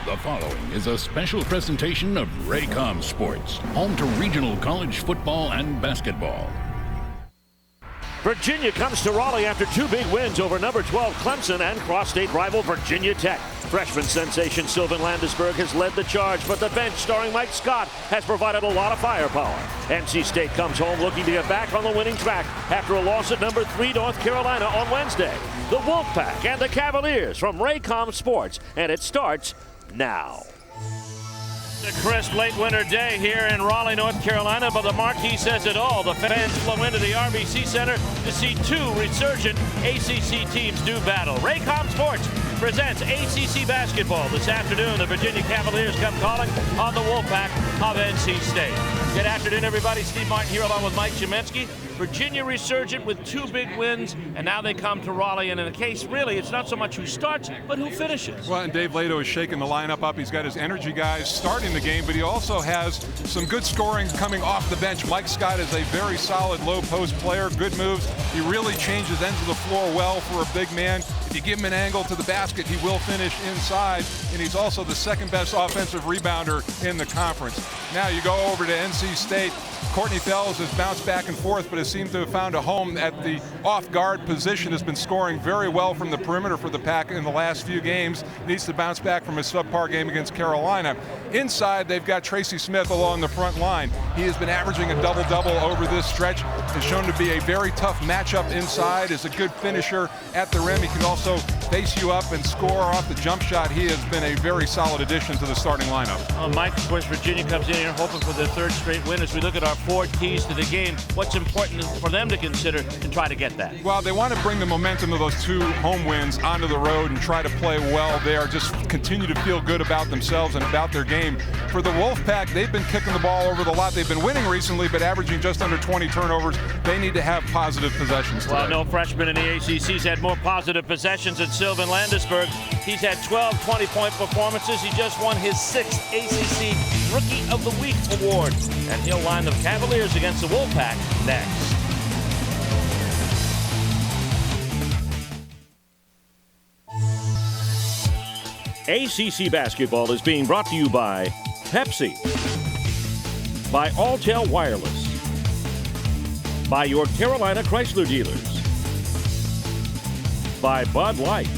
The following is a special presentation of Raycom Sports, home to regional college football and basketball. Virginia comes to Raleigh after two big wins over number 12 Clemson and cross-state rival Virginia Tech. Freshman sensation Sylvan Landesberg has led the charge, but the bench starring Mike Scott has provided a lot of firepower. NC State comes home looking to get back on the winning track after a loss at number 3 North Carolina on Wednesday. The Wolfpack and the Cavaliers from Raycom Sports, and it starts now. A crisp late winter day here in Raleigh, North Carolina, but the marquee says it all. The fans flow into the RBC Center to see two resurgent ACC teams do battle. Raycom Sports presents ACC basketball. This afternoon, the Virginia Cavaliers come calling on the Wolfpack of NC State. Good afternoon, everybody. Steve Martin here along with Mike Chemensky. Virginia resurgent with two big wins, and now they come to Raleigh. And in the case, really, it's not so much who starts, but who finishes. Well, and Dave Lato is shaking the lineup up. He's got his energy guys starting the game, but he also has some good scoring coming off the bench. Mike Scott is a very solid low post player, good moves. He really changes ends of the floor well for a big man. If you give him an angle to the basket, he will finish inside, and he's also the second best offensive rebounder in the conference. Now you go over to NC State. Courtney Fells has bounced back and forth, but has seemed to have found a home at the off-guard position, has been scoring very well from the perimeter for the Pack in the last few games. Needs to bounce back from his subpar game against Carolina. Inside, they've got Tracy Smith along the front line. He has been averaging a double-double over this stretch. Has shown to be a very tough matchup inside, is a good finisher at the rim. He can also face you up and score off the jump shot. He has been a very solid addition to the starting lineup. Mike, of course, Virginia comes in here hoping for their third straight win. As we look at our four keys to the game, what's important for them to consider and try to get that? Well, they want to bring the momentum of those two home wins onto the road and try to play well there, just continue to feel good about themselves and about their game. For the Wolfpack, they've been kicking the ball over the lot. They've been winning recently, but averaging just under 20 turnovers. They need to have positive possessions today. Well, no freshman in the ACC's had more positive possessions than Sylvan Landesberg. He's had 12 20-point performances. He just won his 6th ACC Rookie of the Week award. And he'll line the Cavaliers against the Wolfpack next. ACC basketball is being brought to you by Pepsi, by Alltel Wireless, by your Carolina Chrysler dealers, by Bud Light,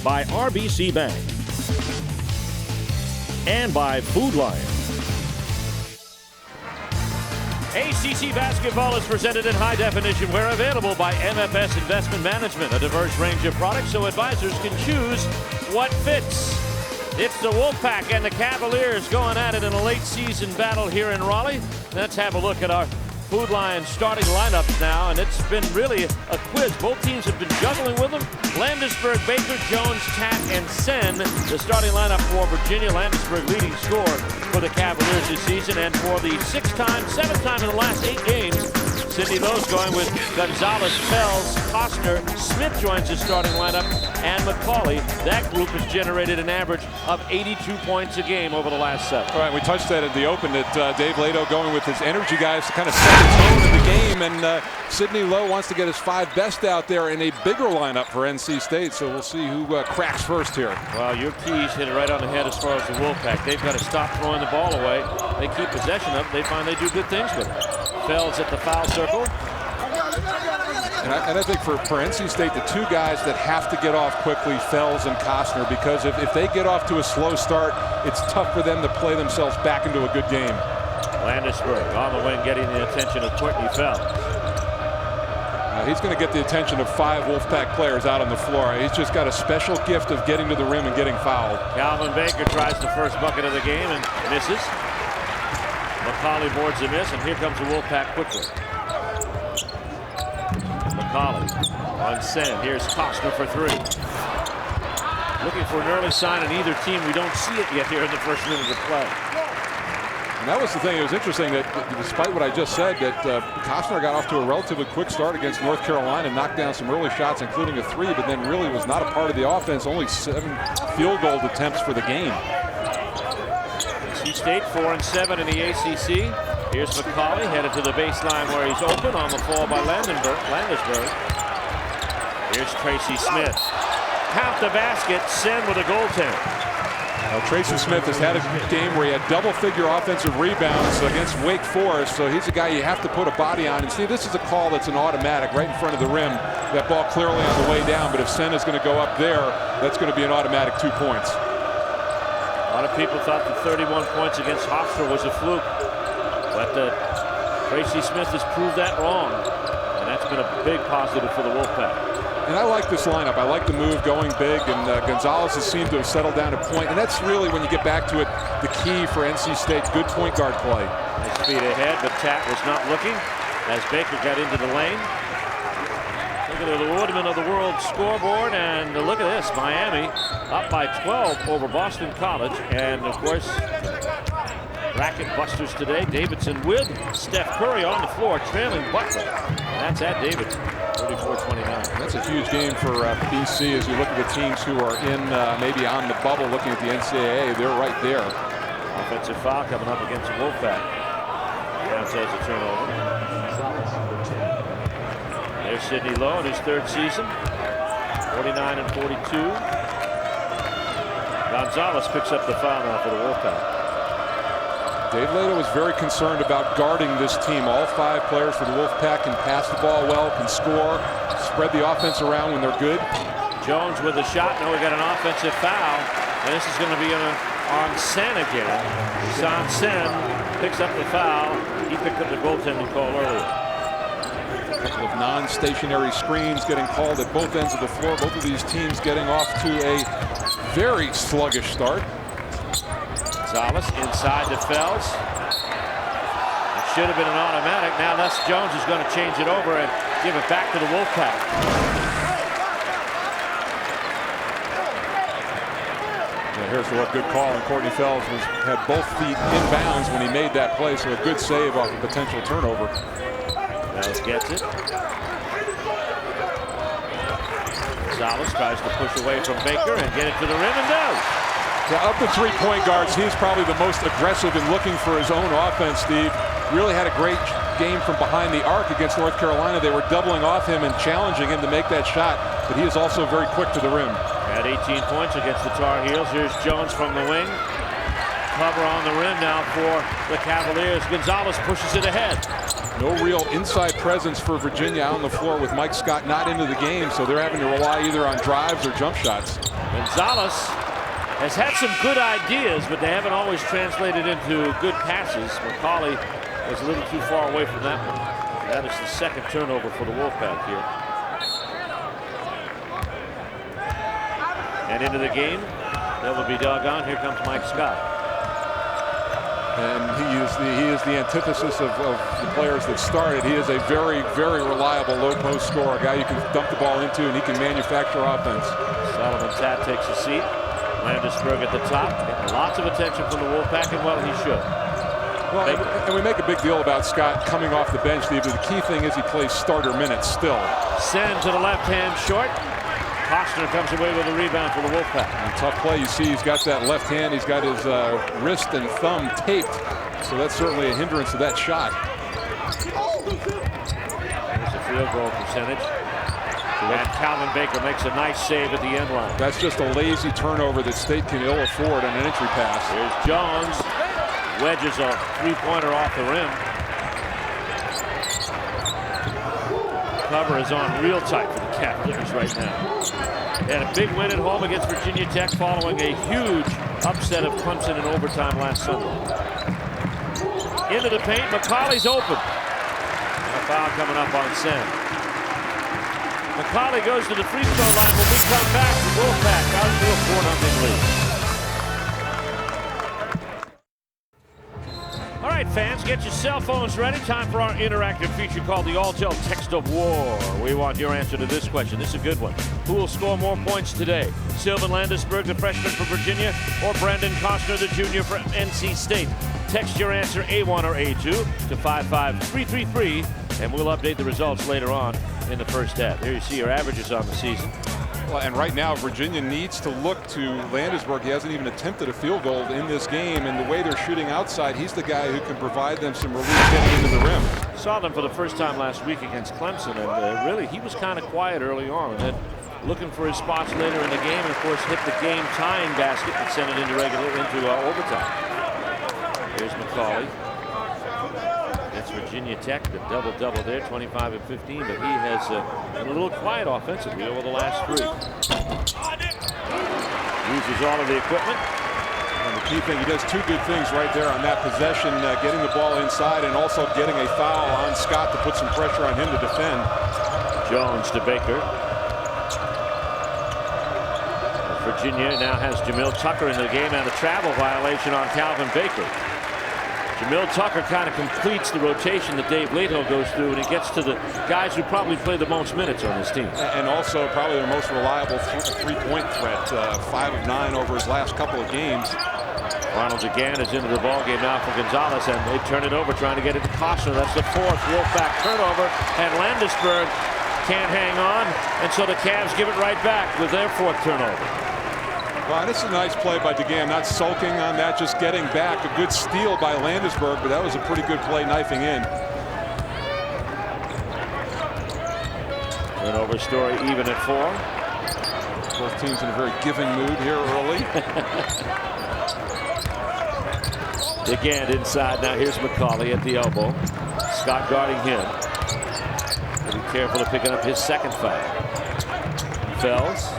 by RBC Bank, and by Food Lion. ACC basketball is presented in high definition where available by MFS Investment Management, a diverse range of products so advisors can choose what fits. It's the Wolfpack and the Cavaliers going at it in a late season battle here in Raleigh. Let's have a look at our Food Lion starting lineups now, and it's been really a quiz. Both teams have been juggling with them. Landesberg, Baker, Jones, Tatt, and Sen, the starting lineup for Virginia. Landesberg leading scorer for the Cavaliers this season, and for the 7th time in the last 8 games, Sidney Lowe's going with Gonzalez, Fells, Costner, Smith joins the starting lineup, and McCauley. That group has generated an average of 82 points a game over the last 7. All right, we touched that at the open, that Dave Lato going with his energy guys to kind of set the tone of the game, and Sidney Lowe wants to get his 5 best out there in a bigger lineup for NC State, so we'll see who cracks first here. Well, your keys hit it right on the head as far as the Wolfpack. They've got to stop throwing the ball away. They keep possession of it. They find they do good things with it. Fells at the foul circle. And I think for NC State, the two guys that have to get off quickly, Fells and Costner, because if they get off to a slow start, it's tough for them to play themselves back into a good game. Landesberg on the wing, getting the attention of Courtney Fells. He's going to get the attention of 5 Wolfpack players out on the floor. He's just got a special gift of getting to the rim and getting fouled. Calvin Baker tries the first bucket of the game and misses. McCauley boards a miss, and here comes the Wolfpack quickly. McCauley on Sen. Here's Costner for 3. Looking for an early sign on either team. We don't see it yet here in the first minute of play. And that was the thing. It was interesting that despite what I just said, that Costner got off to a relatively quick start against North Carolina, knocked down some early shots, including a 3, but then really was not a part of the offense. Only 7 field goal attempts for the game. NC State 4-7 in the ACC. Here's McCauley headed to the baseline where he's open on the fall by Landesberg. Here's Tracy Smith. count the basket. Sen with a goaltend. Tracy Smith has had a game where he had double-figure offensive rebounds against Wake Forest, so he's a guy you have to put a body on. And see, this is a call that's an automatic right in front of the rim. That ball clearly on the way down, but if Sen is going to go up there, that's going to be an automatic 2 points. A lot of people thought the 31 points against Hofstra was a fluke, but Tracy Smith has proved that wrong, and that's been a big positive for the Wolfpack. And I like this lineup. I like the move going big, and Gonzalez has seemed to have settled down a point. And that's really, when you get back to it, the key for NC State. Good point guard play. Nice feed ahead, but Tat was not looking as Baker got into the lane. Look at the ornament of the world scoreboard, and look at this. Miami up by 12 over Boston College. And, of course, bracket busters today. Davidson with Steph Curry on the floor, trailing Butler. And that's at Davidson. 34-29. That's a huge game for BC as you look at the teams who are in maybe on the bubble looking at the NCAA. They're right there. Offensive foul coming up against the Wolfpack. Counts as a turnover. There's Sidney Lowe in his third season. 49 and 42. Gonzalez picks up the foul now for the Wolfpack. Dave Lato was very concerned about guarding this team. All 5 players for the Wolfpack can pass the ball well, can score, spread the offense around when they're good. Jones with a shot. Now we got an offensive foul, and this is going to be on Sen again. Sen picks up the foul. He picked up the goaltending call earlier. A couple of non-stationary screens getting called at both ends of the floor. Both of these teams getting off to a very sluggish start. Gonzalez inside to Fells. It should have been an automatic. Now Les Jones is going to change it over and give it back to the Wolfpack. Here's a good call, and Courtney Fells had both feet in bounds when he made that play, so a good save off a potential turnover. Fells gets it. Gonzalez tries to push away from Baker and get it to the rim and does. Yeah, up to 3-point guards, he's probably the most aggressive in looking for his own offense, Steve. Really had a great game from behind the arc against North Carolina. They were doubling off him and challenging him to make that shot, but he is also very quick to the rim. At 18 points against the Tar Heels. Here's Jones from the wing. Cover on the rim now for the Cavaliers. Gonzalez pushes it ahead. No real inside presence for Virginia on the floor with Mike Scott not into the game, so they're having to rely either on drives or jump shots. Gonzalez has had some good ideas, but they haven't always translated into good passes. McCauley was a little too far away from that one. That is the second turnover for the Wolfpack here. And into the game, that will be doggone. Here comes Mike Scott. And he is the antithesis of the players that started. He is a very, very reliable low post scorer, a guy you can dump the ball into, and he can manufacture offense. Sullivan Tat takes a seat. Landisberg at the top, getting lots of attention from the Wolfpack, and well, he should. Well, and we make a big deal about Scott coming off the bench, Steve, but the key thing is he plays starter minutes still. Send to the left hand short. Costner comes away with a rebound for the Wolfpack. And tough play. You see he's got that left hand. He's got his wrist and thumb taped. So that's certainly a hindrance to that shot. There's a field goal percentage. And Calvin Baker makes a nice save at the end line. That's just a lazy turnover that State can ill afford on an entry pass. Here's Jones. Wedges a three-pointer off the rim. Cover is on real tight for the Cavaliers right now. They had a big win at home against Virginia Tech following a huge upset of Clemson in overtime last Sunday. Into the paint, McCauley's open. And a foul coming up on Sen. McCauley goes to the free throw line. When we come back, the Wolfpack out to a 4-0 lead. All right, fans, get your cell phones ready. Time for our interactive feature called the Alltel Text of War. We want your answer to this question. This is a good one. Who will score more points today? Sylvan Landisberg, the freshman for Virginia, or Brandon Costner, the junior for NC State? Text your answer A1 or A2 to 55333, and we'll update the results later on in the first half. Here you see your averages on the season. Well, and right now, Virginia needs to look to Landisberg. He hasn't even attempted a field goal in this game, and the way they're shooting outside, he's the guy who can provide them some relief getting into the rim. Saw them for the first time last week against Clemson, and really, he was kind of quiet early on. And then looking for his spots later in the game, and of course hit the game-tying basket and sent it into overtime. Here's McCauley. That's Virginia Tech, the double-double there, 25 and 15, but he has been a little quiet offensively over the last 3. Uses all of the equipment. And the key thing, he does 2 good things right there on that possession, getting the ball inside and also getting a foul on Scott to put some pressure on him to defend. Jones to Baker. Virginia now has Jamil Tucker in the game and a travel violation on Calvin Baker. Jamil Tucker kind of completes the rotation that Dave Leto goes through, and he gets to the guys who probably play the most minutes on this team. And also probably the most reliable three-point threat, 5 of 9 over his last couple of games. Ronald DeGan is into the ballgame now for Gonzalez, and they turn it over trying to get it to Costner. That's the 4th Wolfpack turnover, and Landisburg can't hang on, and so the Cavs give it right back with their 4th turnover. Well, this is a nice play by DeGan, not sulking on that, just getting back. A good steal by Landisburg, but that was a pretty good play knifing in. Turnover story even at 4. Both teams in a very giving mood here early. DeGan inside, now here's McCauley at the elbow. Scott guarding him. Be careful of picking up his 2nd foul. Fells,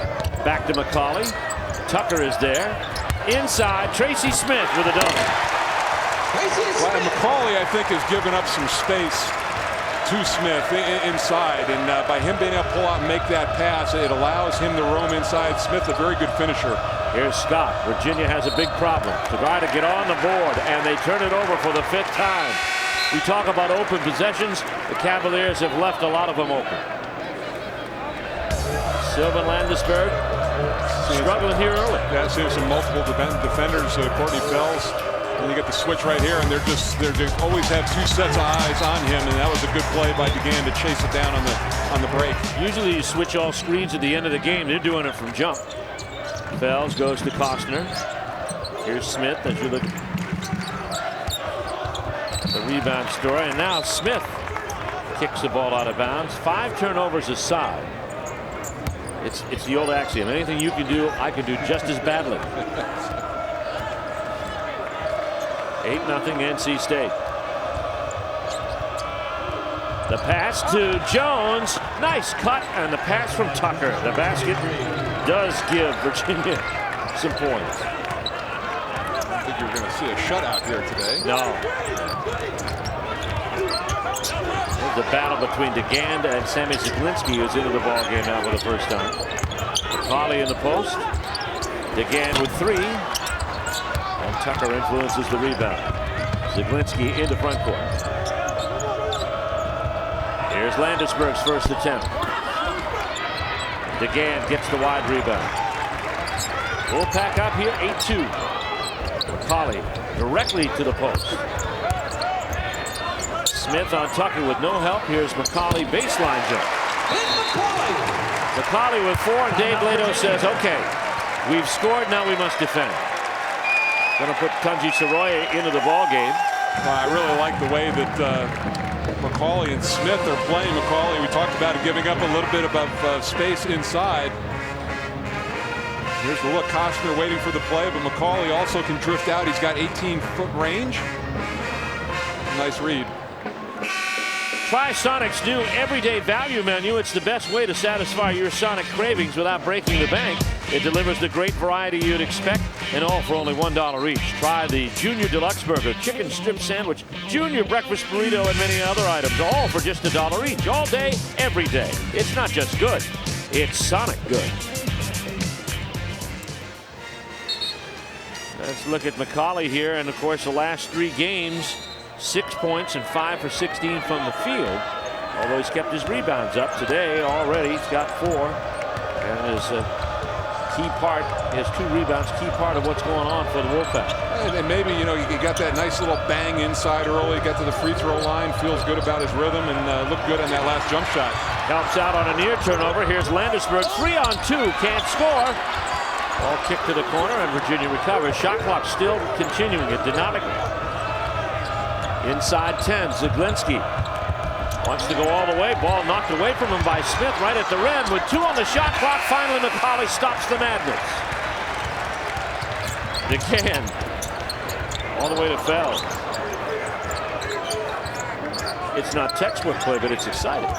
back to McCauley. Tucker is there. Inside, Tracy Smith with a dunk. Well, and McCauley, I think, has given up some space to Smith inside, and by him being able to pull out and make that pass, it allows him to roam inside. Smith, a very good finisher. Here's Scott. Virginia has a big problem. To try to get on the board, and they turn it over for the 5th time. We talk about open possessions. The Cavaliers have left a lot of them open. Sylvan Landisburg struggling here early. Yeah, seeing some multiple defenders, Courtney Fells. And you get the switch right here, and they always have 2 sets of eyes on him, and that was a good play by DeGan to chase it down on the break. Usually you switch all screens at the end of the game. They're doing it from jump. Fells goes to Costner. Here's Smith as you look at the rebound story, and now Smith kicks the ball out of bounds. 5 turnovers aside. It's the old axiom. Anything you can do, I can do just as badly. 8-0 NC State. The pass to Jones. Nice cut, and the pass from Tucker. The basket does give Virginia some points. I think you're going to see a shutout here today. No. The battle between DeGan and Sammy Zaglinski, who's into the ballgame now for the first time. McCauley in the post. DeGan with 3. And Tucker influences the rebound. Zaglinski into front court. Here's Landisburg's first attempt. DeGan gets the wide rebound. Wolfpack up here, 8-2. McCauley directly to the post. Smith on Tucker with no help. Here's McCauley, baseline jump. McCauley with 4, and Dave Leto says, okay, we've scored, now we must defend. Going to put Tunji Soroya into the ballgame. I really like the way that McCauley and Smith are playing. McCauley, we talked about it, giving up a little bit of space inside. Here's the look. Costner waiting for the play, but McCauley also can drift out. He's got 18-foot range. Nice read. Try Sonic's new everyday value menu. It's the best way to satisfy your Sonic cravings without breaking the bank. It delivers the great variety you'd expect, and all for only $1 each. Try the Junior Deluxe Burger, Chicken Strip Sandwich, Junior Breakfast Burrito, and many other items, all for just $1 each, all day, every day. It's not just good, it's Sonic good. Let's look at McCauley here, and of course the last 3 games, 6 points and 5 for 16 from the field. Although he's kept his rebounds up today already, he's got 4, and his key part, he has 2 rebounds, key part of what's going on for the Wolfpack. And maybe, you know, you got that nice little bang inside early, got to the free throw line, feels good about his rhythm, and looked good on that last jump shot. Helps out on a near turnover. Here's Landisburg, 3-on-2, can't score. Ball kicked to the corner, and Virginia recovers. Shot clock still continuing. It did not. Inside 10, Zaglinski. Wants to go all the way. Ball knocked away from him by Smith right at the rim. With 2 on the shot clock, finally McCauley stops the madness. DeCann all the way to Feld. It's not textbook play, but it's exciting.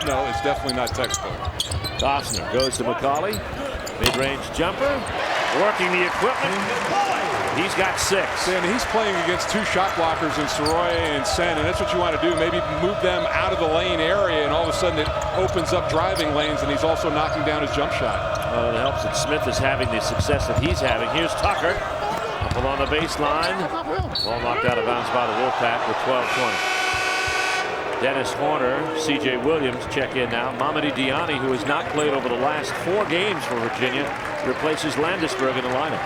No, it's definitely not textbook. Gosner goes to McCauley. Mid-range jumper. Working the equipment. He's got 6. And he's playing against 2 shot blockers in Soroya and Sen, and that's what you want to do. Maybe move them out of the lane area, and all of a sudden it opens up driving lanes, and he's also knocking down his jump shot. It helps that Smith is having the success that he's having. Here's Tucker. Up along the baseline. Ball knocked out of bounds by the Wolfpack with 12:20. Dennis Horner, C.J. Williams check in now. Mamadi Diani, who has not played over the last 4 games for Virginia, replaces Landisberg in the lineup.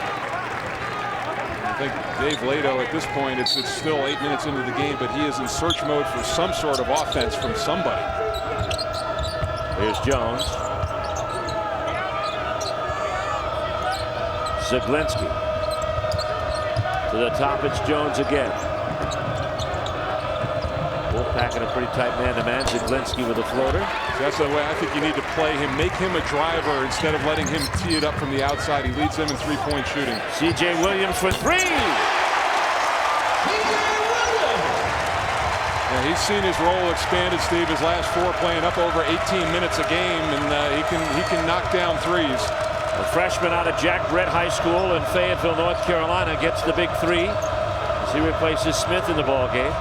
I think Dave Lato at this point, it's still 8 minutes into the game, but he is in search mode for some sort of offense from somebody. Here's Jones. Zaglinski. To the top, it's Jones again. Wolfpack in a pretty tight man-to-man. Zaglinski with a floater. That's the way I think you need to play him. Make him a driver instead of letting him tee it up from the outside. He leads them in three-point shooting. C.J. Williams for 3. Yeah, he's seen his role expanded, Steve. His last 4 playing up over 18 minutes a game, and he can knock down threes. A freshman out of Jack Brett High School in Fayetteville, North Carolina, gets the big 3 as he replaces Smith in the ball game.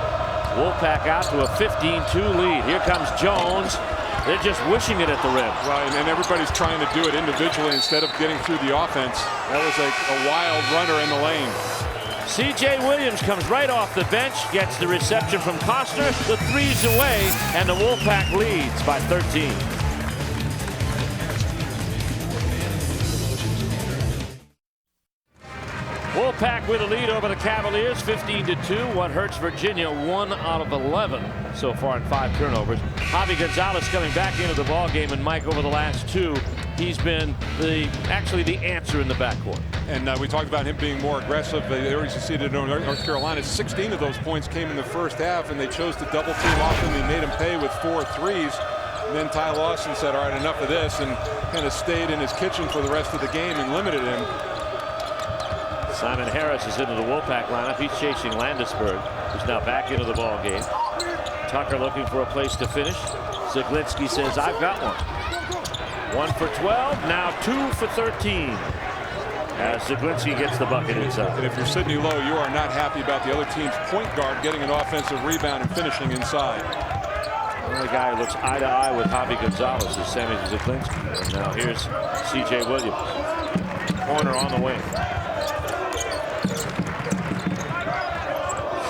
Wolfpack out to a 15-2 lead. Here comes Jones. They're just wishing it at the rim. Right, and everybody's trying to do it individually instead of getting through the offense. That was a wild runner in the lane. C.J. Williams comes right off the bench, gets the reception from Costner. The 3's away, and the Wolfpack leads by 13. Wolfpack with a lead over the Cavaliers, 15-2. What hurts Virginia, 1 out of 11 so far in 5 turnovers. Javi Gonzalez coming back into the ball game, and Mike, over the last 2, he's been actually the answer in the backcourt. And we talked about him being more aggressive. They already succeeded in North Carolina. 16 of those points came in the first half, and they chose to double team off him. They made him pay with 4 threes. And then Ty Lawson said, all right, enough of this, and kind of stayed in his kitchen for the rest of the game and limited him. Simon Harris is into the Wolfpack lineup. He's chasing Landisberg, who's now back into the ball game. Tucker looking for a place to finish. Zaglinski says, I've got one. 1 for 12, now 2 for 13. As Zaglinski gets the bucket inside. And if you're Sidney Lowe, you are not happy about the other team's point guard getting an offensive rebound and finishing inside. The only guy who looks eye to eye with Javi Gonzalez is Sammy Zaglinski. And now here's C.J. Williams. Corner on the wing.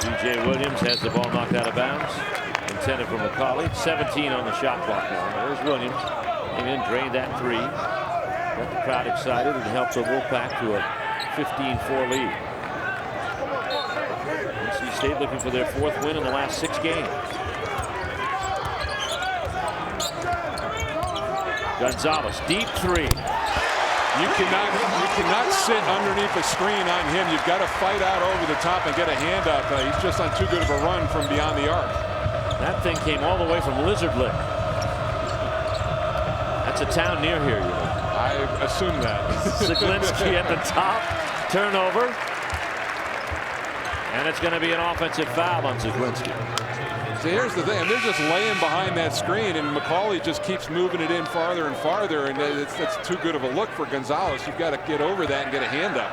C.J. Williams has the ball knocked out of bounds. Intended for McCauley. 17 on the shot clock now. There's Williams. Came in, drained that 3. Got the crowd excited and helped the Wolfpack to a 15-4 lead. NC State looking for their 4th win in the last 6 games. Gonzalez, deep 3. You cannot sit underneath a screen on him. You've got to fight out over the top and get a hand up. He's just on too good of a run from beyond the arc. That thing came all the way from Lizard Lick. That's a town near here, you know. I assume that. Zaglinski at the top, turnover. And it's going to be an offensive foul on Zaglinski. So here's the thing, and they're just laying behind that screen, and McCauley just keeps moving it in farther and farther, and that's too good of a look for Gonzalez. You've got to get over that and get a hand up.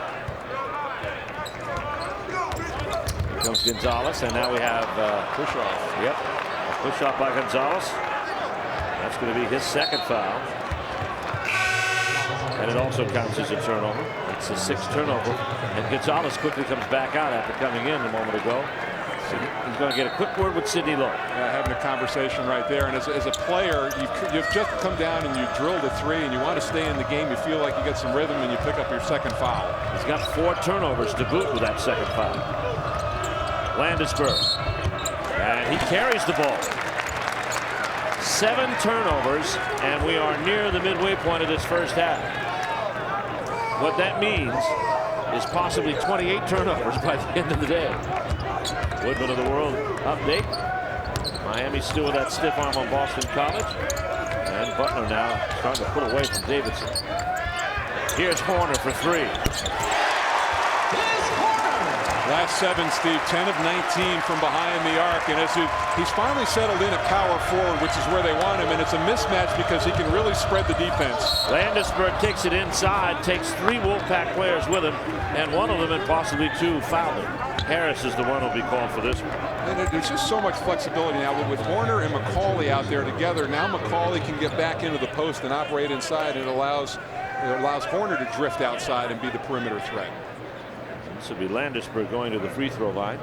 Here comes Gonzalez, and now we have push-off. Yep, a push-off by Gonzalez. That's going to be his 2nd foul. And it also counts as a turnover. It's a 6th turnover. And Gonzalez quickly comes back out after coming in a moment ago. He's going to get a quick word with Sidney Lowe. Having a conversation right there. And as a player, you've just come down and you drilled a 3 and you want to stay in the game. You feel like you get some rhythm and you pick up your 2nd foul. He's got 4 turnovers to boot with that 2nd foul. Landisberg. And he carries the ball. 7 turnovers, and we are near the midway point of this first half. What that means is possibly 28 turnovers by the end of the day. Woodman of the World update. Miami still with that stiff arm on Boston College. And Butler now trying to put away from Davidson. Here's Horner for three. Last 7, Steve, 10 of 19 from behind the arc, and as he's finally settled in at power forward, which is where they want him, and it's a mismatch because he can really spread the defense. Landisberg takes it inside, takes 3 Wolfpack players with him, and one of them, and possibly 2, fouled him. Harris is the one who'll be called for this one. And there's just so much flexibility now with Horner and McCauley out there together. Now McCauley can get back into the post and operate inside, and it allows Horner to drift outside and be the perimeter threat. This will be Landisberg going to the free throw line.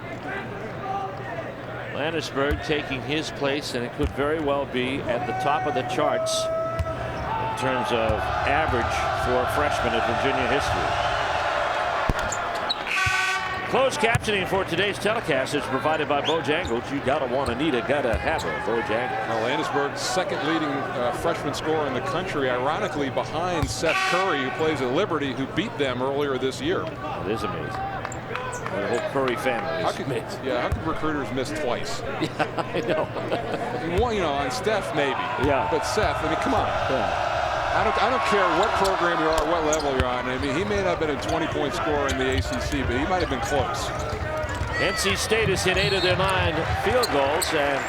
Landisberg taking his place, and it could very well be at the top of the charts in terms of average for a freshman in Virginia history. Closed captioning for today's telecast is provided by Bojangles. You gotta want to need a, gotta have a Bojangles. Now Landisberg's second leading freshman scorer in the country, ironically behind Seth Curry, who plays at Liberty, who beat them earlier this year. It is amazing. The whole Curry family is amazing. Yeah, how could recruiters miss twice? Yeah, I know. One, on Steph maybe. Yeah. But Seth, I mean, come on. Yeah. I don't care what program you are, what level you're on. I mean, he may not have been a 20-point scorer in the ACC, but he might have been close. NC State has hit 8 of their 9 field goals, and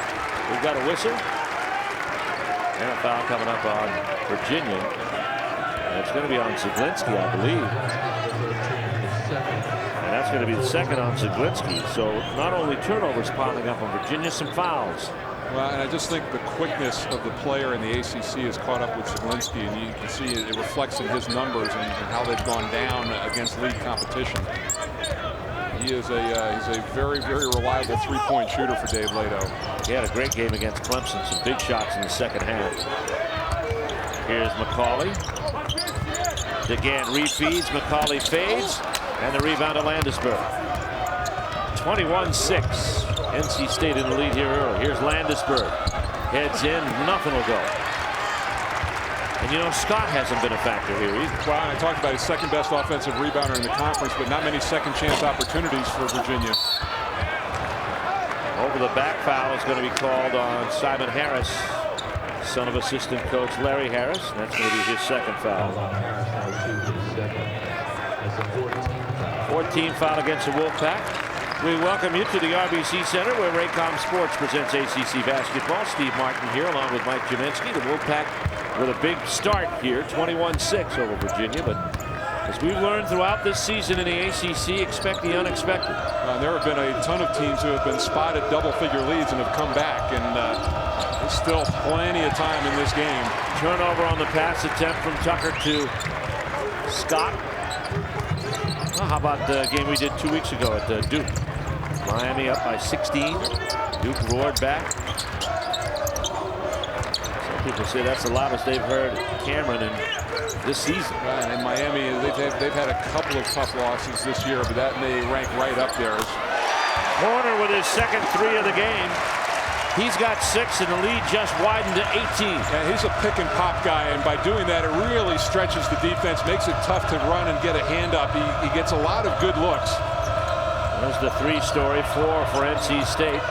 we've got a whistle. And a foul coming up on Virginia. And it's going to be on Zaglinski, I believe. And that's going to be the second on Zaglinski. So not only turnovers piling up on Virginia, some fouls. Well, and I just think the quickness of the player in the ACC has caught up with Zaglinski, and you can see it reflects in his numbers and how they've gone down against league competition. He is he's a very, very reliable three-point shooter for Dave Lato. He had a great game against Clemson, some big shots in the second half. Here's McCauley. DeGan refeeds, McCauley fades, and the rebound to Landisberg. 21-6. NC State in the lead here early. Here's Landisberg. Heads in, nothing will go. And Scott hasn't been a factor here either. Well, I talked about his second best offensive rebounder in the conference, but not many second chance opportunities for Virginia. Over the back foul is going to be called on Simon Harris, son of assistant coach Larry Harris. And that's going to be his second foul. 14 foul against the Wolfpack. We welcome you to the RBC Center, where Raycom Sports presents ACC basketball. Steve Martin here, along with Mike Jaminski. The Wolfpack with a big start here, 21-6 over Virginia. But as we've learned throughout this season in the ACC, expect the unexpected. There have been a ton of teams who have been spotted double-figure leads and have come back, and there's still plenty of time in this game. Turnover on the pass attempt from Tucker to Scott. Well, how about the game we did 2 weeks ago at Duke? Miami up by 16. Duke roared back. Some people say that's the loudest they've heard Cameron in this season. Right, and Miami, they've had a couple of tough losses this year, but that may rank right up there. Horner with his second 3 of the game. He's got 6, and the lead just widened to 18. Yeah, he's a pick and pop guy, and by doing that, it really stretches the defense, makes it tough to run and get a hand up. He gets a lot of good looks. There's the 3-story, 4 for NC State.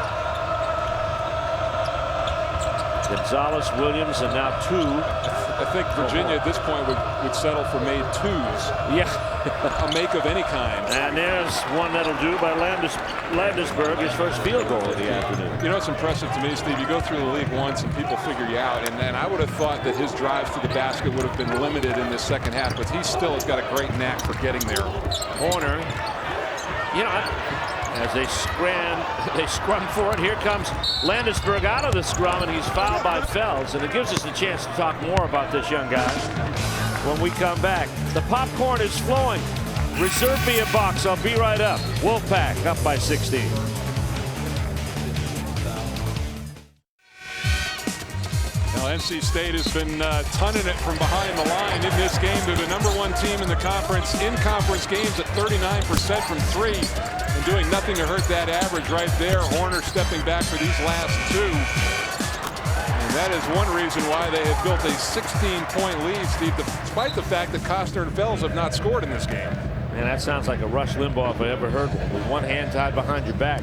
Gonzalez, Williams, and now 2. I think Virginia at this point would settle for made 2s. Yeah. A make of any kind. And there's one that'll do by Landisberg, his first field goal of the afternoon. It's impressive to me, Steve. You go through the league once and people figure you out. And I would have thought that his drives to the basket would have been limited in this second half, but he still has got a great knack for getting there. Horner, as they scrum for it. Here comes Landisberg out of the scrum, and he's fouled by Fells. And it gives us a chance to talk more about this young guy when we come back. The popcorn is flowing. Reserve me a box. I'll be right up. Wolfpack up by 16. Now, NC State has been tunning it from behind the line in this game. They're the #1 team in the conference. In conference games at 39% from 3. And doing nothing to hurt that average right there. Horner stepping back for these last 2. And that is one reason why they have built a 16-point lead, Steve, despite the fact that Costner and Fells have not scored in this game. Man, that sounds like a Rush Limbaugh if I ever heard one. With one hand tied behind your back.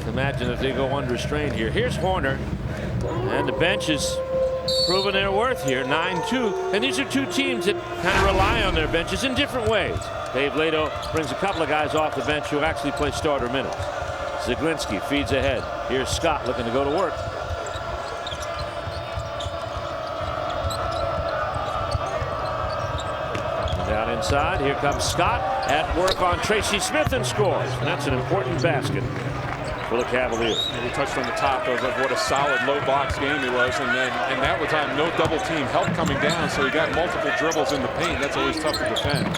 Imagine if they go unrestrained here. Here's Horner, and the bench is proving their worth here, 9-2. And these are two teams that kind of rely on their benches in different ways. Dave Lato brings a couple of guys off the bench who actually play starter minutes. Zaglinski feeds ahead. Here's Scott looking to go to work. Down inside, here comes Scott at work on Tracy Smith and scores. And that's an important basket for the Cavaliers. We touched on the top of what a solid low box game he was, and that was time no double team help coming down, so he got multiple dribbles in the paint. That's always tough to defend.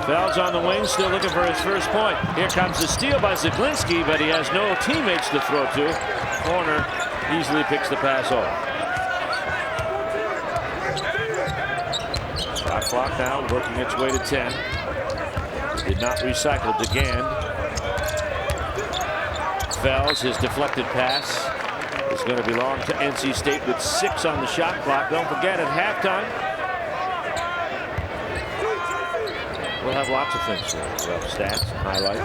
Fells on the wing, still looking for his first point. Here comes the steal by Zaglinski, but he has no teammates to throw to. Horner easily picks the pass off. Shot clock now working its way to 10. Did not recycle DeGan. Fells, his deflected pass is going to belong to NC State with 6 on the shot clock. Don't forget, at halftime, we'll have lots of things for you. We'll have stats, highlights.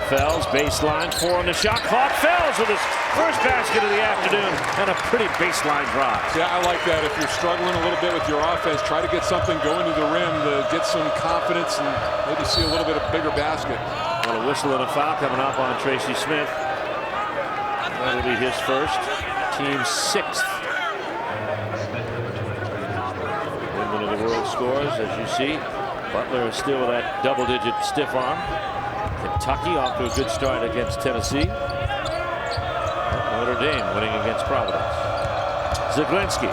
Fells, baseline, 4 on the shot clock. Fells with his first basket of the afternoon and a pretty baseline drive. Yeah, I like that. If you're struggling a little bit with your offense, try to get something going to the rim to get some confidence and maybe see a little bit of bigger basket. Well, a whistle and a foul coming up on Tracy Smith. That'll be his first, team 6th. Women of the world scores, as you see. Butler is still with that double-digit stiff arm. Kentucky off to a good start against Tennessee. Notre Dame winning against Providence. Zaglinski,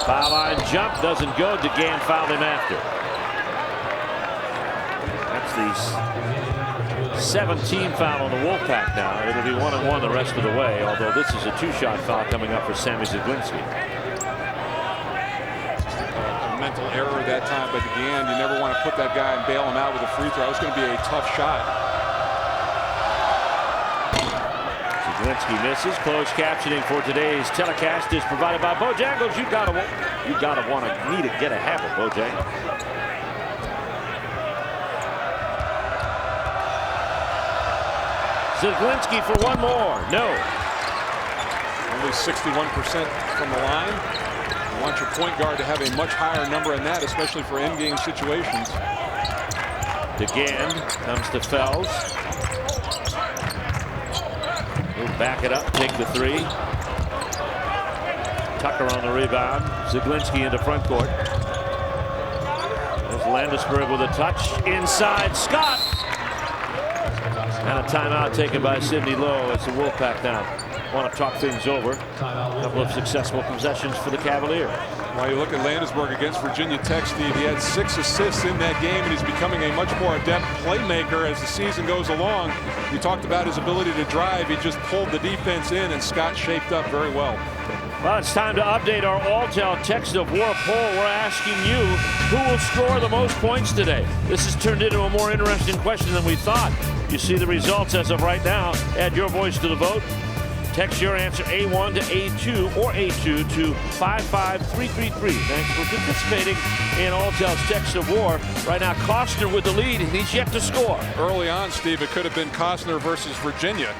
foul line jump doesn't go. DeGan fouled him after. That's the 17 foul on the Wolfpack now. It'll be 1-1 the rest of the way, although this is a 2-shot foul coming up for Sammy Zaglinski. Mental error that time, but again, you never want to put that guy and bail him out with a free throw. It's going to be a tough shot. Zaglinski misses. Closed captioning for today's telecast is provided by Bojangles. You gotta need to get a habit, Bojangles. Zaglinski for one more. No. Only 61% from the line. You want your point guard to have a much higher number than that, especially for end-game situations. DeGan comes to Fells. He'll back it up, take the 3. Tucker on the rebound. Zaglinski into front court. There's Landesberg with a touch. Inside, Scott. And a timeout taken by Sidney Lowe as the Wolfpack now want to talk things over. A couple of successful possessions for the Cavaliers. While you look at Landesberg against Virginia Tech, Steve, he had 6 assists in that game, and he's becoming a much more adept playmaker as the season goes along. We talked about his ability to drive. He just pulled the defense in, and Scott shaped up very well. Well, it's time to update our All-Tel Text of War poll. We're asking you, who will score the most points today? This has turned into a more interesting question than we thought. You see the results as of right now. Add your voice to the vote. Text your answer A1 to A2 or A2 to 55333. Thanks for participating in All-Tel's Text of War. Right now, Costner with the lead, and he's yet to score. Early on, Steve, it could have been Costner versus Virginia.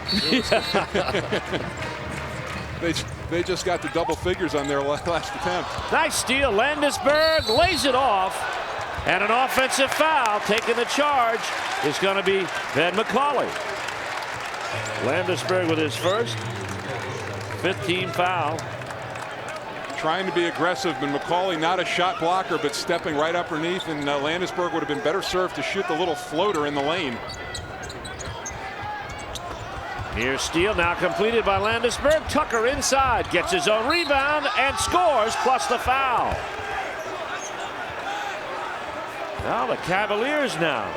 They just got the double figures on their last attempt. Nice steal. Landesberg lays it off. And an offensive foul. Taking the charge is going to be Ben McCauley. Landesberg with his first 15 foul. Trying to be aggressive, but McCauley not a shot blocker, but stepping right underneath, and Landesberg would have been better served to shoot the little floater in the lane. Here's steal now completed by Landesberg. Tucker inside, gets his own rebound and scores, plus the foul. Now the Cavaliers now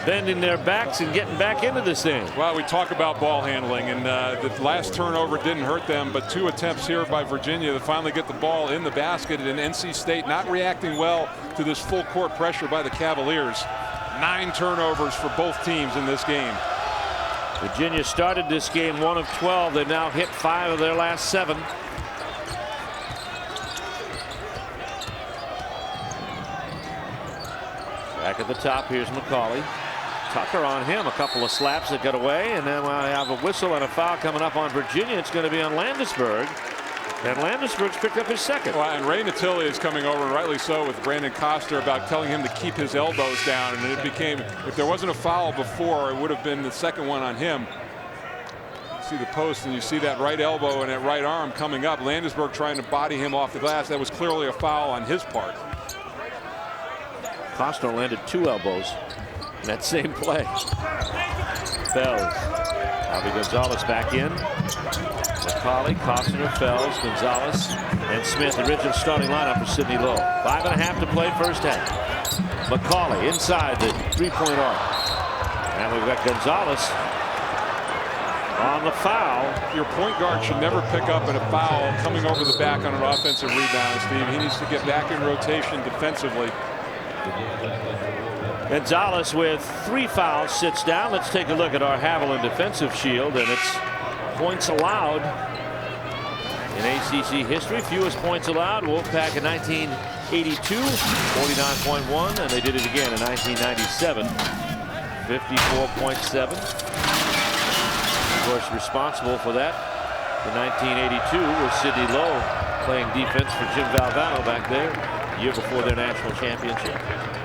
bending their backs and getting back into this thing. Well, we talk about ball handling, and the last turnover didn't hurt them, but 2 attempts here by Virginia to finally get the ball in the basket, and NC State not reacting well to this full court pressure by the Cavaliers. 9 turnovers for both teams in this game. Virginia started this game 1 of 12. They've now hit 5 of their last 7. Back at the top, here's McCauley. Tucker on him, a couple of slaps that got away, and then I have a whistle and a foul coming up on Virginia. It's going to be on Landisberg, and Landisberg's picked up his second. Well, and Ray Natili is coming over, and rightly so, with Brandon Coster about telling him to keep his elbows down, and it became, if there wasn't a foul before, it would have been the second one on him. You see the post, and you see that right elbow and that right arm coming up. Landisberg trying to body him off the glass. That was clearly a foul on his part. Coster landed 2 elbows in that same play. Fells. Albie Gonzalez back in. McCauley, Costner, Fells, Gonzalez, and Smith. The original starting lineup for Sidney Lowe. 5.5 to play first half. McCauley inside the 3-point arc. And we've got Gonzalez on the foul. Your point guard should never pick up at a foul coming over the back on an offensive rebound, Steve. He needs to get back in rotation defensively. Gonzalez with 3 fouls sits down. Let's take a look at our Haviland defensive shield, and it's points allowed in ACC history. Fewest points allowed. Wolfpack in 1982, 49.1, and they did it again in 1997, 54.7. Of course, responsible for that in 1982 was Sidney Lowe, playing defense for Jim Valvano back there, the year before their national championship.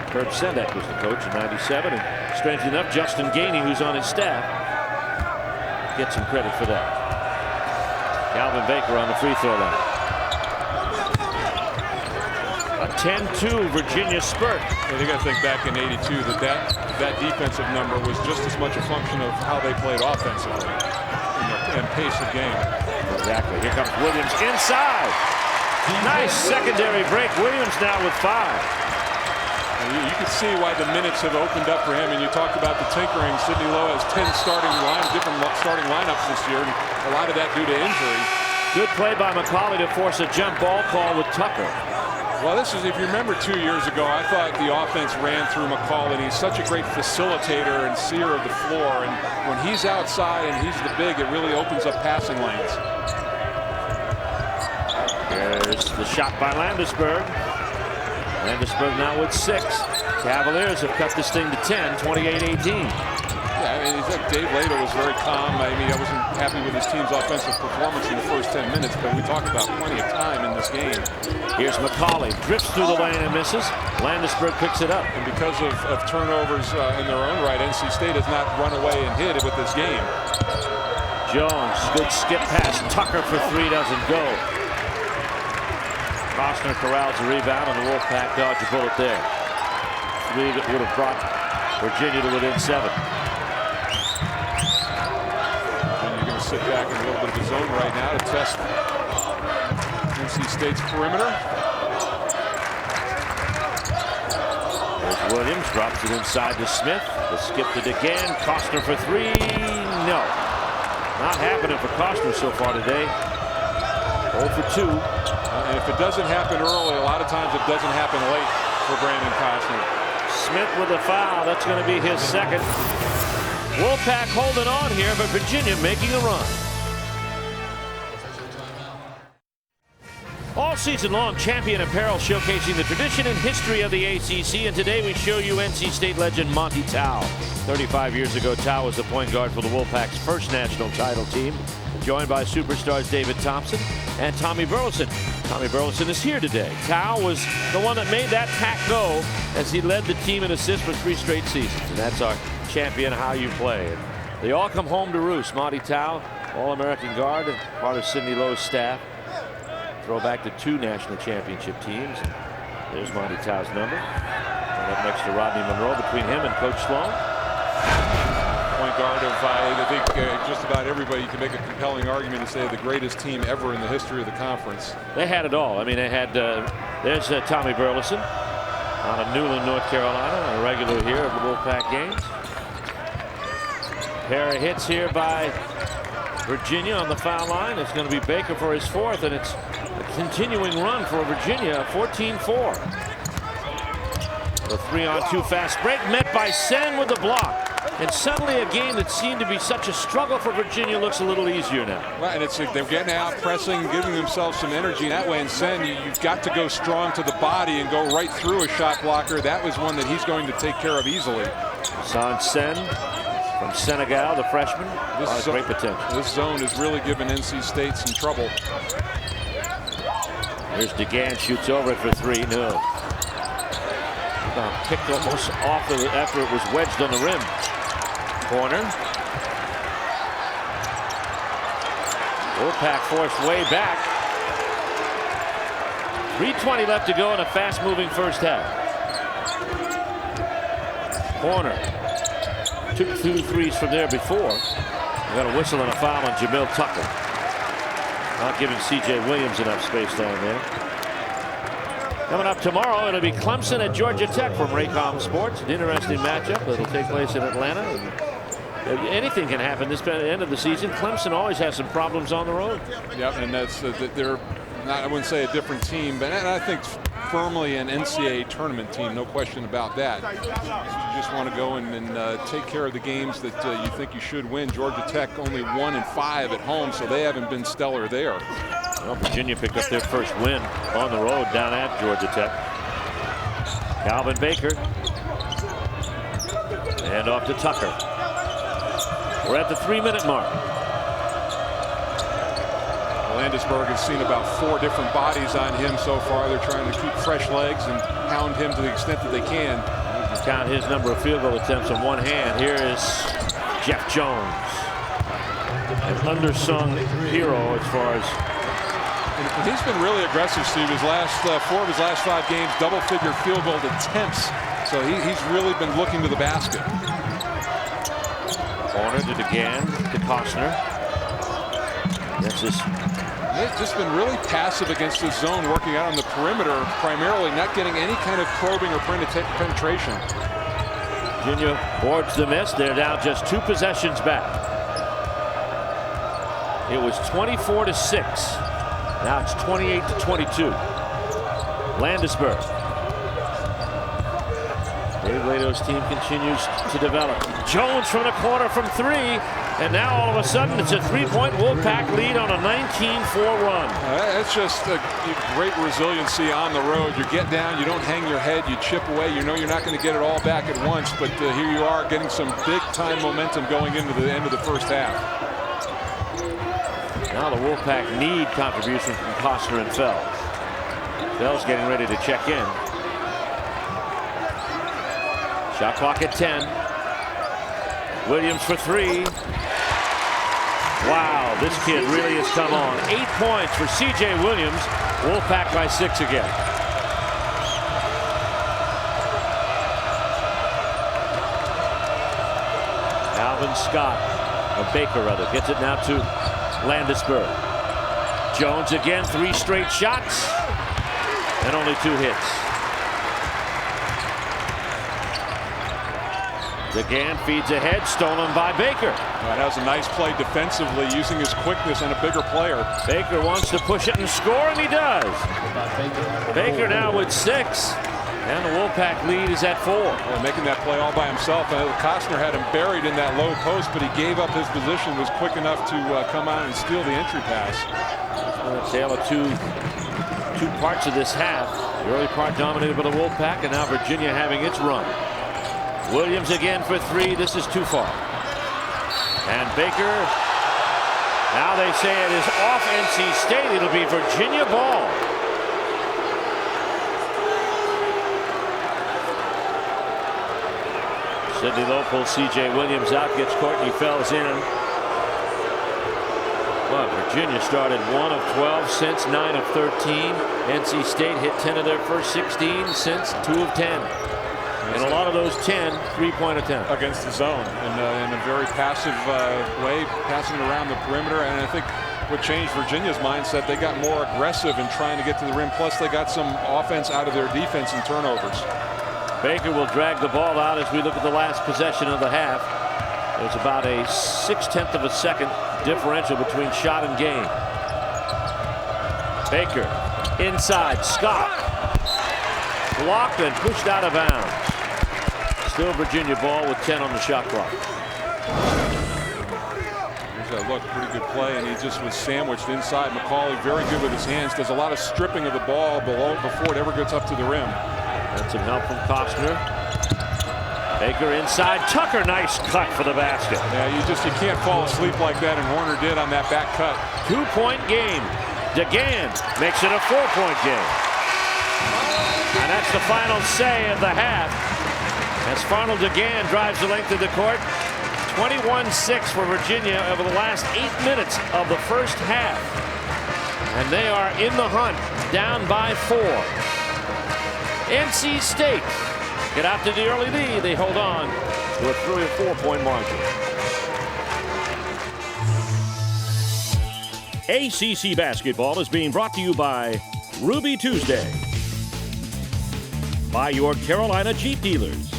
Herb Sendek was the coach in 97, and strangely enough, Justin Gainey, who's on his staff, gets some credit for that. Calvin Baker on the free throw line. A 10-2 Virginia spurt. And you got to think back in '82 that defensive number was just as much a function of how they played offensively and pace of game. Exactly. Here comes Williams inside. Nice secondary break. Williams now with 5. You can see why the minutes have opened up for him, and you talked about the tinkering. Sidney Lowe has 10 different starting lineups this year, and a lot of that due to injury. Good play by McCauley to force a jump ball call with Tucker. Well, this is, if you remember 2 years ago, I thought the offense ran through McCauley, and he's such a great facilitator and seer of the floor, and when he's outside and he's the big, it really opens up passing lanes. There's the shot by Landisberg. Landisberg now with 6. Cavaliers have cut this thing to 10, 28-18. Yeah, I mean, Dave Lato was very calm. I mean, I wasn't happy with his team's offensive performance in the first 10 minutes, but we talked about plenty of time in this game. Here's McCauley, drifts through the lane and misses. Landisberg picks it up. And because of turnovers in their own right, NC State has not run away and hit it with this game. Jones, good skip pass. Tucker for 3 doesn't go. Costner corrals a rebound, and the Wolfpack dodge a bullet there. 3 that would have brought Virginia to within 7. Virginia going to sit back in a little bit of a zone right now to test NC State's perimeter. There's Williams, drops it inside to Smith. They skipped it again. Costner for 3. No. Not happening for Costner so far today. 0 for 2. And if it doesn't happen early, a lot of times it doesn't happen late for Brandon Costner. Smith with a foul. That's going to be his second. Wolfpack holding on here, but Virginia making a run. All season long, Champion Apparel showcasing the tradition and history of the ACC, and today we show you NC State legend Monty Tao. 35 years ago, Tao was the point guard for the Wolfpack's first national title team, joined by superstars David Thompson and Tommy Burleson. Tommy Burleson is here today. Tao was the one that made that pack go as he led the team in assists for 3 straight seasons, and that's our champion how you play. And they all come home to roost. Monty Tao, All-American guard and part of Sidney Lowe's staff. Throw back to 2 national championship teams. There's Monty Tao's number. And up next to Rodney Monroe between him and Coach Sloan. Point guard of, I think, just about everybody. You can make a compelling argument to say the greatest team ever in the history of the conference. They had it all. I mean, they had, there's Tommy Burleson out of Newland, North Carolina, a regular here of the Wolfpack games. Pair of hits here by Virginia on the foul line. It's going to be Baker for his 4th, and it's a continuing run for Virginia, 14-4. The 3-on-2 fast break met by Sen with the block. And suddenly a game that seemed to be such a struggle for Virginia looks a little easier now. Right, and they're getting out, pressing, giving themselves some energy that way. And Sen, you've got to go strong to the body and go right through a shot blocker. That was one that he's going to take care of easily. Son Sen from Senegal, the freshman. Great potential. This zone is really giving NC State some trouble. Here's DeGan, shoots over it for three. No. Picked almost off after it was wedged on the rim. Corner. Wolfpack forced way back. 3:20 left to go in a fast-moving first half. Corner. Took 2 threes from there before. We got a whistle and a foul on Jamil Tucker. Not giving C.J. Williams enough space down there. Coming up tomorrow, it'll be Clemson at Georgia Tech from Raycom Sports. An interesting matchup. It'll take place in Atlanta. And anything can happen this end of the season. Clemson always has some problems on the road. Yep, and that's they're not, I wouldn't say a different team, but I think firmly an NCAA tournament team, no question about that. You just want to go and take care of the games that you think you should win. Georgia Tech only 1-5 at home, so they haven't been stellar there. Well, Virginia picked up their first win on the road down at Georgia Tech. Calvin Baker. And off to Tucker. We're at the 3-minute mark. Landisberg has seen about 4 different bodies on him so far. They're trying to keep fresh legs and pound him to the extent that they can. You can count his number of field goal attempts on one hand. Here is Jeff Jones. An undersung hero as far as. And he's been really aggressive, Steve. His last 4 of his last 5 games, double-figure field goal attempts. So he's really been looking to the basket. Corner to DeGan, to Costner. That's just. They've just been really passive against this zone, working out on the perimeter, primarily not getting any kind of probing or penetration. Virginia boards the miss. They're down just 2 possessions back. It was 24-6. Now it's 28-22. Landisberg. Dave Lato's team continues to develop. Jones from the corner from 3. And now all of a sudden it's a 3-point Wolfpack lead on a 19-4 run. That's just a great resiliency on the road. You get down, you don't hang your head, you chip away. You know you're not going to get it all back at once, but here you are getting some big-time momentum going into the end of the first half. Now the Wolfpack need contribution from Costner and Fells. Fells getting ready to check in. Shot clock at 10. Williams for 3. Wow, this kid really has come on. 8 points for C.J. Williams. Wolfpack by 6 again. Alvin Scott, or Baker rather, gets it now to Landisberg. Jones again, 3 straight shots, and only 2 hits. DeGan feeds ahead, stolen by Baker. That was a nice play defensively, using his quickness on a bigger player. Baker wants to push it and score, and he does. Baker now with 6, and the Wolfpack lead is at 4. Well, making that play all by himself. Costner had him buried in that low post, but he gave up his position, was quick enough to come out and steal the entry pass. A tale of two parts of this half. The early part dominated by the Wolfpack, and now Virginia having its run. Williams again for 3. This is too far. And Baker. Now they say it is off NC State. It'll be Virginia ball. Sidney Lowe pulls C.J. Williams out, gets Courtney Fells in. Well, Virginia started 1 of 12 since 9 of 13. NC State hit 10 of their first 16 since 2 of 10. And a lot of those 10 3-point attempts. Against the zone in a very passive way, passing it around the perimeter. And I think what changed Virginia's mindset, they got more aggressive in trying to get to the rim. Plus, they got some offense out of their defense and turnovers. Baker will drag the ball out as we look at the last possession of the half. There's about a 0.6 of a second differential between shot and game. Baker inside. Scott blocked and pushed out of bounds. Still Virginia ball with 10 on the shot clock. Here's a look, pretty good play, and he just was sandwiched inside. McCauley very good with his hands. Does a lot of stripping of the ball below before it ever gets up to the rim. And some help from Costner. Baker inside. Tucker, nice cut for the basket. Yeah, you can't fall asleep like that, and Horner did on that back cut. 2-point game. DeGan makes it a 4-point game. And that's the final say of the half. As Farnell DeGan drives the length of the court. 21-6 for Virginia over the last 8 minutes of the first half. And they are in the hunt, down by 4. NC State get out to the early lead. They hold on to a 3 or 4-point margin. ACC basketball is being brought to you by Ruby Tuesday, by your Carolina Jeep dealers,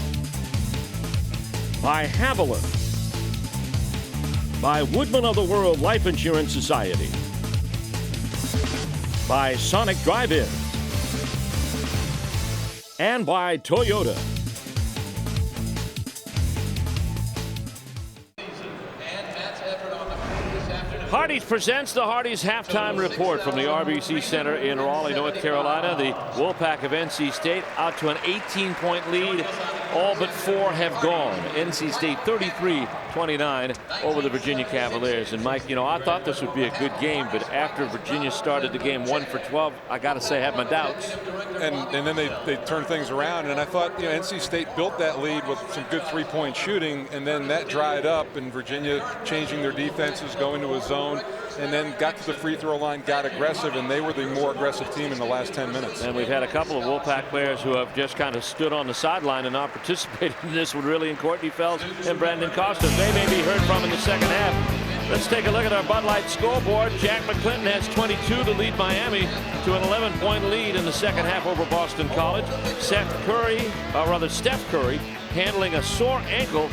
by Haviland, by Woodman of the World Life Insurance Society, by Sonic Drive-In, and by Toyota. Hardee's presents the Hardee's halftime report from the RBC Center in Raleigh, North Carolina. The Wolfpack of NC State out to an 18-point lead. All but 4 have gone. NC State 33-29 over the Virginia Cavaliers. And Mike, I thought this would be a good game, but after Virginia started the game 1 for 12, I got to say I had my doubts. And then they turned things around, and I thought NC State built that lead with some good 3-point shooting, and then that dried up, and Virginia changing their defenses, going to a zone, and then got to the free throw line, got aggressive, and they were the more aggressive team in the last 10 minutes. And we've had a couple of Wolfpack players who have just kind of stood on the sideline and not participated in this one, really, in Courtney Fells and Brandon Costa. They may be heard from in the second half. Let's take a look at our Bud Light scoreboard. Jack McClinton has 22 to lead Miami to an 11-point lead in the second half over Boston College. Steph Curry, handling a sore ankle,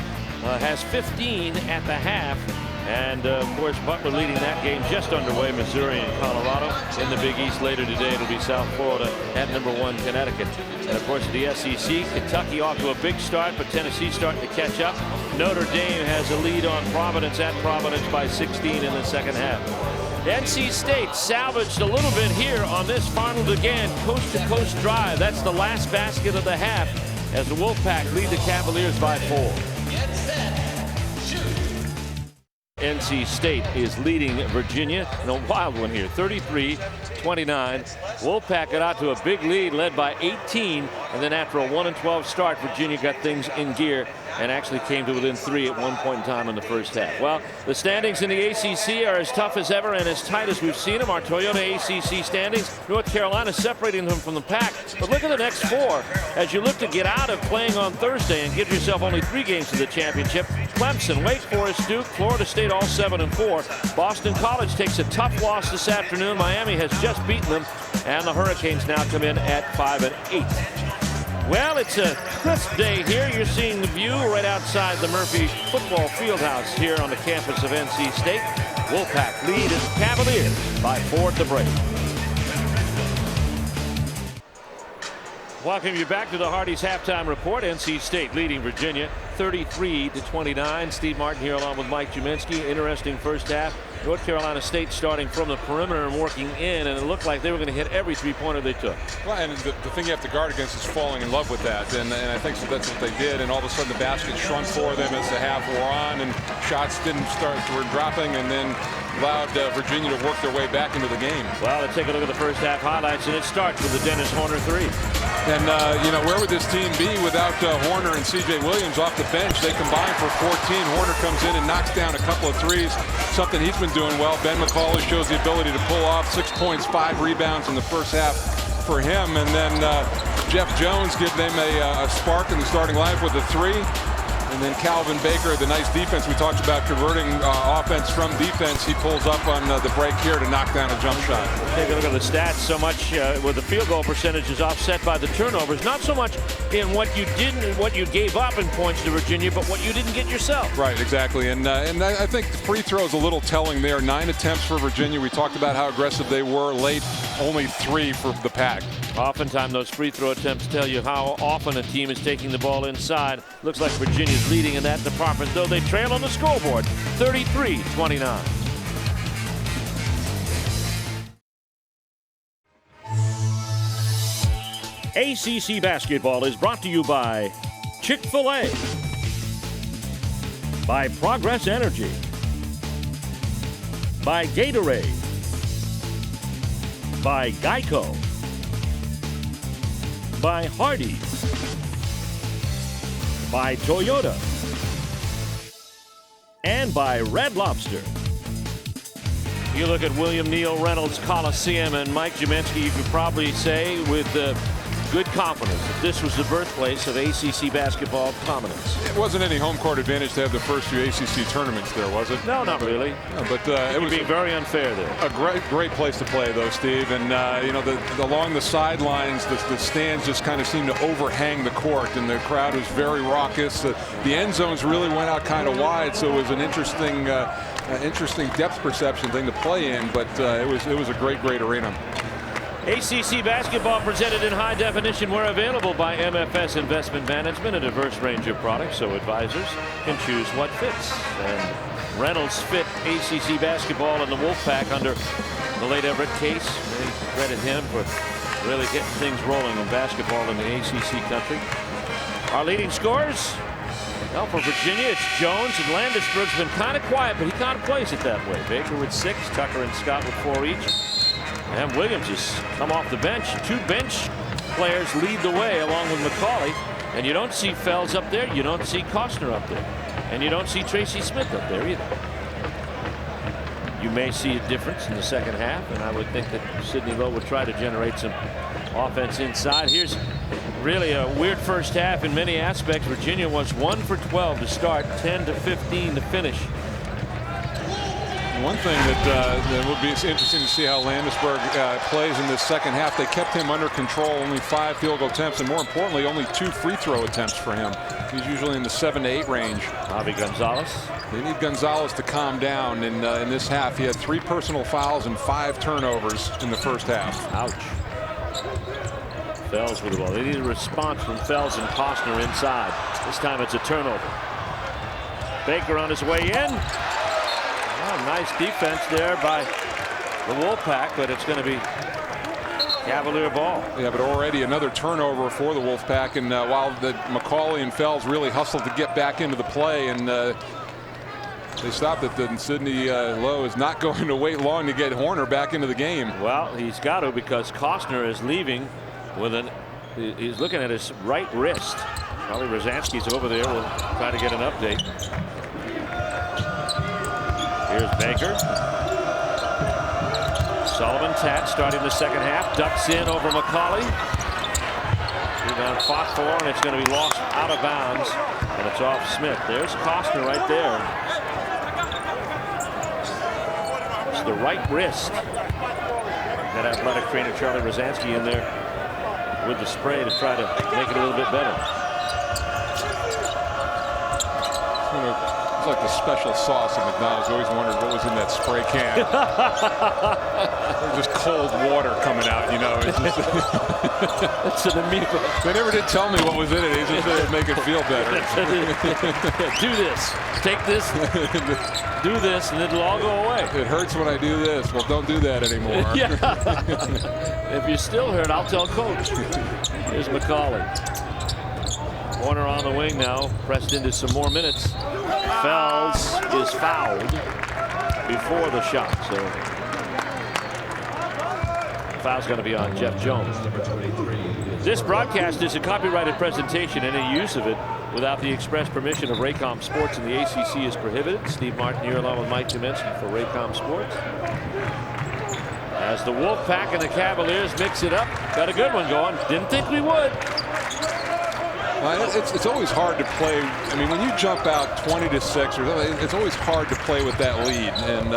has 15 at the half. And, of course, Butler leading that game just underway. Missouri and Colorado. In the Big East later today, it'll be South Florida at #1 Connecticut. And, of course, the SEC, Kentucky off to a big start, but Tennessee starting to catch up. Notre Dame has a lead on Providence at Providence by 16 in the second half. NC State salvaged a little bit here on this Farnell DeGan coast-to-coast drive. That's the last basket of the half as the Wolfpack lead the Cavaliers by 4. NC State is leading Virginia in a wild one here, 33-29. Wolfpack got out to a big lead, led by 18, and then after a 1-12 start, Virginia got things in gear and actually came to within 3 at one point in time in the first half. Well, the standings in the ACC are as tough as ever and as tight as we've seen them. Our Toyota ACC standings, North Carolina separating them from the pack. But look at the next 4 as you look to get out of playing on Thursday and give yourself only 3 games to the championship. Clemson, Wake Forest, Duke, Florida State all 7-4. Boston College takes a tough loss this afternoon. Miami has just beaten them, and the Hurricanes now come in at 5-8. Well, it's a crisp day here. You're seeing the view right outside the Murphy Football Fieldhouse here on the campus of NC State. Wolfpack lead is Cavaliers by 4 at the break. Welcome you back to the Hardee's halftime report. NC State leading Virginia 33-29. Steve Martin here along with Mike Juminski. Interesting first half. North Carolina State starting from the perimeter and working in, and it looked like they were going to hit every 3-pointer they took. Well, and the thing you have to guard against is falling in love with that, and I think so that's what they did, and all of a sudden the basket shrunk for them as the half wore on, and shots were dropping, and then allowed Virginia to work their way back into the game. Well, let's take a look at the first half highlights, and it starts with the Dennis Horner 3. And, where would this team be without Horner and C.J. Williams off the bench? They combine for 14. Horner comes in and knocks down a couple of threes, something he's been doing well. Ben McCauley shows the ability to pull off 6 points, 5 rebounds in the first half for him. And then Jeff Jones giving them a spark in the starting lineup with a 3. And then Calvin Baker, the nice defense we talked about, converting offense from defense. He pulls up on the break here to knock down a jump shot. Take a look at the stats. So much with the field goal percentage is offset by the turnovers. Not so much in what you didn't, what you gave up in points to Virginia, but what you didn't get yourself. Right, exactly. And I think the free throw is a little telling there. 9 attempts for Virginia. We talked about how aggressive they were late. Only 3 for the Pack. Oftentimes those free throw attempts tell you how often a team is taking the ball inside. Looks like Virginia's leading in that department, though they trail on the scoreboard 33-29. ACC basketball is brought to you by Chick-fil-A. By Progress Energy. By Gatorade. By Geico. By Hardee's. By Toyota. And by Red Lobster. You look at William Neal Reynolds Coliseum, and Mike Jiminski, you could probably say with good confidence that this was the birthplace of ACC basketball prominence. It wasn't any home court advantage to have the first few ACC tournaments there, was it? No, not really. No, but it was being very unfair there. A great place to play, though, Steve. And you know, along the sidelines, the stands just kind of seemed to overhang the court, and the crowd was very raucous. The end zones really went out kind of wide, so it was an interesting depth perception thing to play in. But it was a great arena. ACC basketball presented in high definition where available by MFS Investment Management, a diverse range of products so advisors can choose what fits. And Reynolds fit ACC basketball in the Wolfpack under the late Everett Case. They credit him for really getting things rolling in basketball in the ACC country. Our leading scorers, well, for Virginia, it's Jones, and Landisberg's been kind of quiet, but he kind of plays it that way. Baker with 6, Tucker and Scott with 4 each. And Williams has come off the bench. 2 bench players lead the way along with McCauley. And you don't see Fells up there. You don't see Costner up there. And you don't see Tracy Smith up there either. You may see a difference in the second half. And I would think that Sidney Lowe would try to generate some offense inside. Here's really a weird first half in many aspects. Virginia was 1 for 12 to start, 10 to 15 to finish. One thing that would be interesting to see how Landisberg plays in this second half. They kept him under control, only 5 field goal attempts, and more importantly, only 2 free throw attempts for him. He's usually in the 7 to 8 range. Javi Gonzalez. They need Gonzalez to calm down. In this half, he had 3 personal fouls and 5 turnovers in the first half. Ouch. Fells with the ball. They need a response from Fells and Costner inside. This time it's a turnover. Baker on his way in. Oh, nice defense there by the Wolfpack, but it's going to be Cavalier ball. Yeah, but already another turnover for the Wolfpack, and while McCauley and Fells really hustled to get back into the play, and they stopped it, then Sidney Lowe is not going to wait long to get Horner back into the game. Well, he's got to, because Costner is leaving with he's looking at his right wrist. Probably Rosansky's over there. We'll try to get an update. Here's Baker. Sullivan Tat starting the second half. Ducks in over McCauley. Rebound fought for, and it's going to be lost out of bounds. And it's off Smith. There's Costner right there. It's the right wrist. That athletic trainer Charlie Rosansky in there with the spray to try to make it a little bit better. It's like the special sauce at McDonald's. I always wondered what was in that spray can. Just cold water coming out, you know. It's just it's an amoeba. They never did tell me what was in it. They just said it'd make it feel better. Do this. Take this. Do this, and it'll all go away. It hurts when I do this. Well, don't do that anymore. Yeah. If you're still hurt, I'll tell Coach. Here's McCauley. Horner on the wing now, pressed into some more minutes. Fells is fouled before the shot, so the foul's going to be on Jeff Jones. This broadcast is a copyrighted presentation. Any use of it without the express permission of Raycom Sports and the ACC is prohibited. Steve Martin here along with Mike Jiminski for Raycom Sports. As the Wolfpack and the Cavaliers mix it up, got a good one going. Didn't think we would. It's always hard to play. I mean, when you jump out 20 to 6, it's always hard to play with that lead, and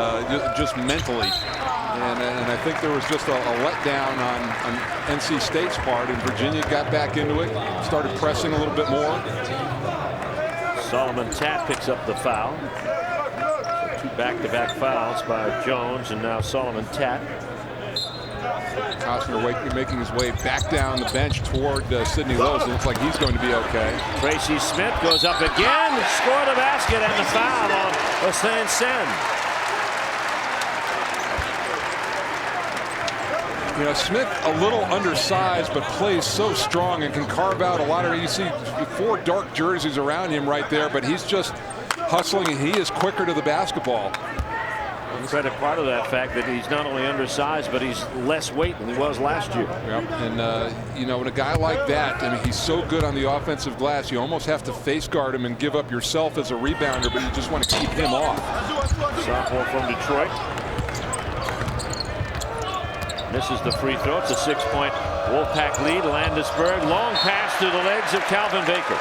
just mentally. And I think there was just a letdown on NC State's part, and Virginia got back into it, started pressing a little bit more. Solomon Tat picks up the foul. So 2 back-to-back fouls by Jones, and now Solomon Tat. Costner making his way back down the bench toward Sidney Lowe. It looks like he's going to be okay. Tracy Smith goes up again, score the basket, and the foul on Hossein Sen. You know, Smith a little undersized, but plays so strong and can carve out a lot of. You see 4 dark jerseys around him right there, but he's just hustling, and he is quicker to the basketball. Credit part of that fact that he's not only undersized, but he's less weight than he was last year. Yep. And you know, when a guy like that, I mean, he's so good on the offensive glass, you almost have to face guard him and give up yourself as a rebounder, but you just want to keep him off. Sophomore from Detroit. Misses the free throw. It's a 6-point Wolfpack lead. Landisburg, long pass to the legs of Calvin Baker.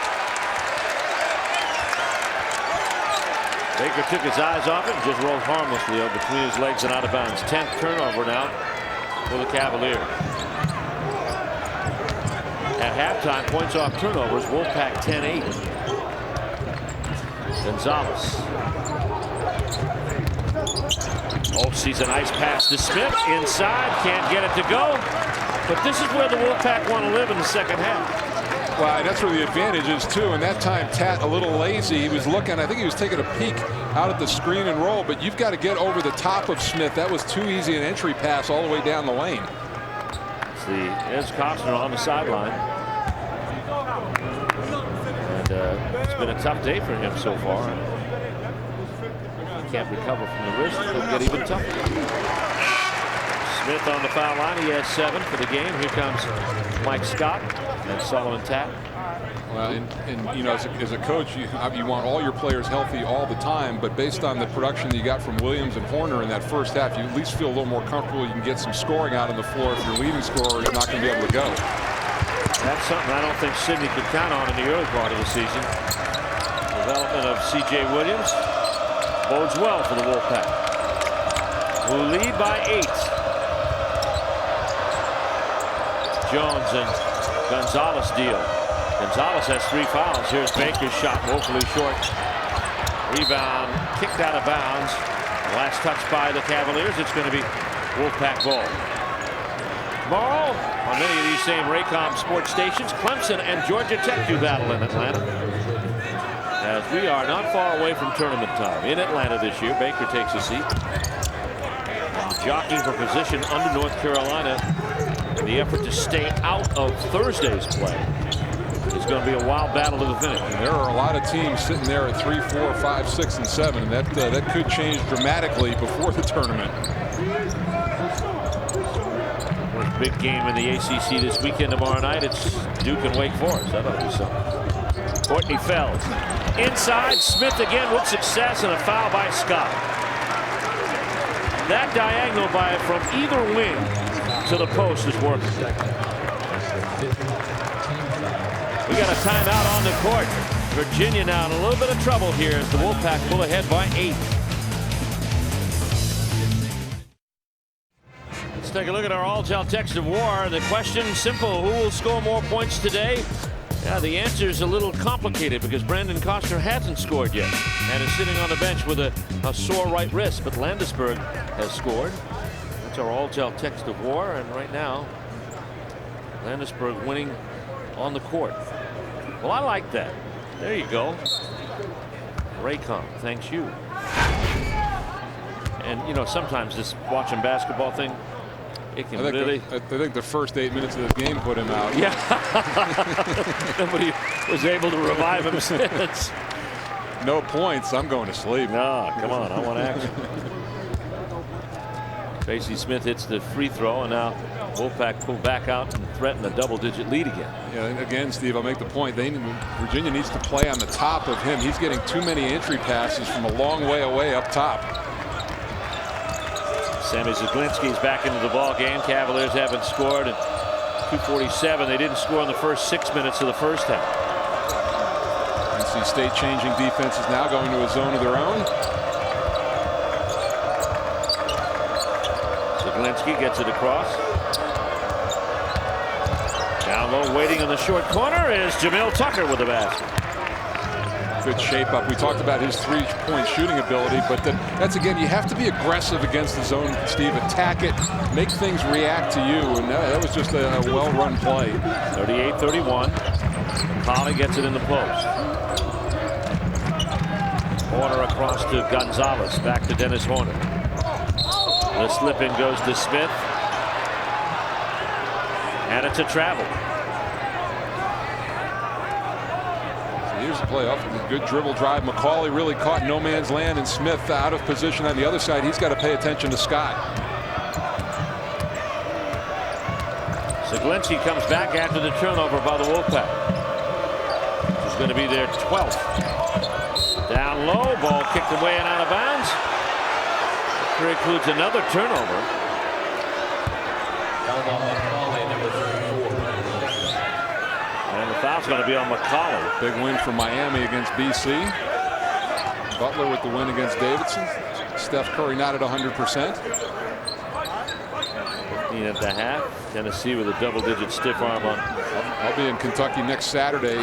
Baker took his eyes off it and just rolled harmlessly between his legs and out of bounds. 10th turnover now for the Cavaliers. At halftime, points off turnovers, Wolfpack 10-8. Gonzalez. Oh, sees a nice pass to Smith. Inside, can't get it to go. But this is where the Wolfpack want to live in the second half. Well, that's where the advantage is, too. And that time, Tat a little lazy. He was looking, I think he was taking a peek out at the screen and roll, but you've got to get over the top of Smith. That was too easy an entry pass all the way down the lane. It's Costner on the sideline. And it's been a tough day for him so far. He can't recover from the wrist. It'll get even tougher. Smith on the foul line. He has 7 for the game. Here comes Mike Scott and Solomon Tapp. Well, and you know, as a coach, you want all your players healthy all the time, but based on the production that you got from Williams and Horner in that first half, you at least feel a little more comfortable. You can get some scoring out on the floor if your leading scorer is not going to be able to go. That's something I don't think Sidney could count on in the early part of the season. Development of C.J. Williams bodes well for the Wolfpack, who lead by 8. Jones and Gonzalez deal. Gonzalez has 3 fouls. Here's Baker's shot, woefully short. Rebound, kicked out of bounds. Last touch by the Cavaliers. It's going to be Wolfpack ball. Tomorrow, on many of these same Raycom Sports stations, Clemson and Georgia Tech do battle in Atlanta. As we are not far away from tournament time in Atlanta this year. Baker takes a seat. Jockeying for position under North Carolina. The effort to stay out of Thursday's play. It's going to be a wild battle to the finish. And there are a lot of teams sitting there at 3, 4, 5, 6, and 7, and that could change dramatically before the tournament. First big game in the ACC this weekend tomorrow night. It's Duke and Wake Forest. That ought to be something. Courtney Fells inside. Smith again with success and a foul by Scott. That diagonal by from either wing to the post is working. We got a timeout on the court. Virginia now in a little bit of trouble here as the Wolfpack pull ahead by 8. Let's take a look at our all-tell text of war. The question simple: who will score more points today? Yeah, the answer is a little complicated because Brandon Costner hasn't scored yet and is sitting on the bench with a sore right wrist. But Landisburg has scored. That's our all-tell text of war, and right now Landisburg winning on the court. Well, I like that. There you go. Raycom, thanks you. And you know, sometimes this watching basketball thing, it can really. I think the first 8 minutes of this game put him out. Yeah. Nobody was able to revive him since. No points. I'm going to sleep. No, come on. I want action. Tracy Smith hits the free throw, and now Wolfpack pull back out and threaten a double-digit lead again. Yeah, again, Steve, I'll make the point. Virginia needs to play on the top of him. He's getting too many entry passes from a long way away up top. Sammy Zaglinski's back into the ball game. Cavaliers haven't scored at 2:47. They didn't score in the first 6 minutes of the first half. NC State changing defenses now, going to a zone of their own. Zaglinski gets it across. Down low, waiting in the short corner is Jamil Tucker with the basket. Good shape up. We talked about his 3-point shooting ability, but that's again, you have to be aggressive against the zone, Steve. Attack it, make things react to you, and that was just a well-run play. 38-31. Colley gets it in the post. Horner across to Gonzalez, back to Dennis Horner. The slip-in goes to Smith, and it's a travel. Here's the play off. Good dribble drive. McCauley really caught no man's land, and Smith out of position on the other side. He's got to pay attention to Scott. Zaglinski comes back after the turnover by the Wolfpack. Which is going to be their 12th. Down low, ball kicked away and out of bounds. Here includes another turnover. And the foul's going to be on McCauley. Big win for Miami against BC. Butler with the win against Davidson. Steph Curry not at 100%. 15 at the half. Tennessee with a double-digit stiff arm on. I'll be in Kentucky next Saturday.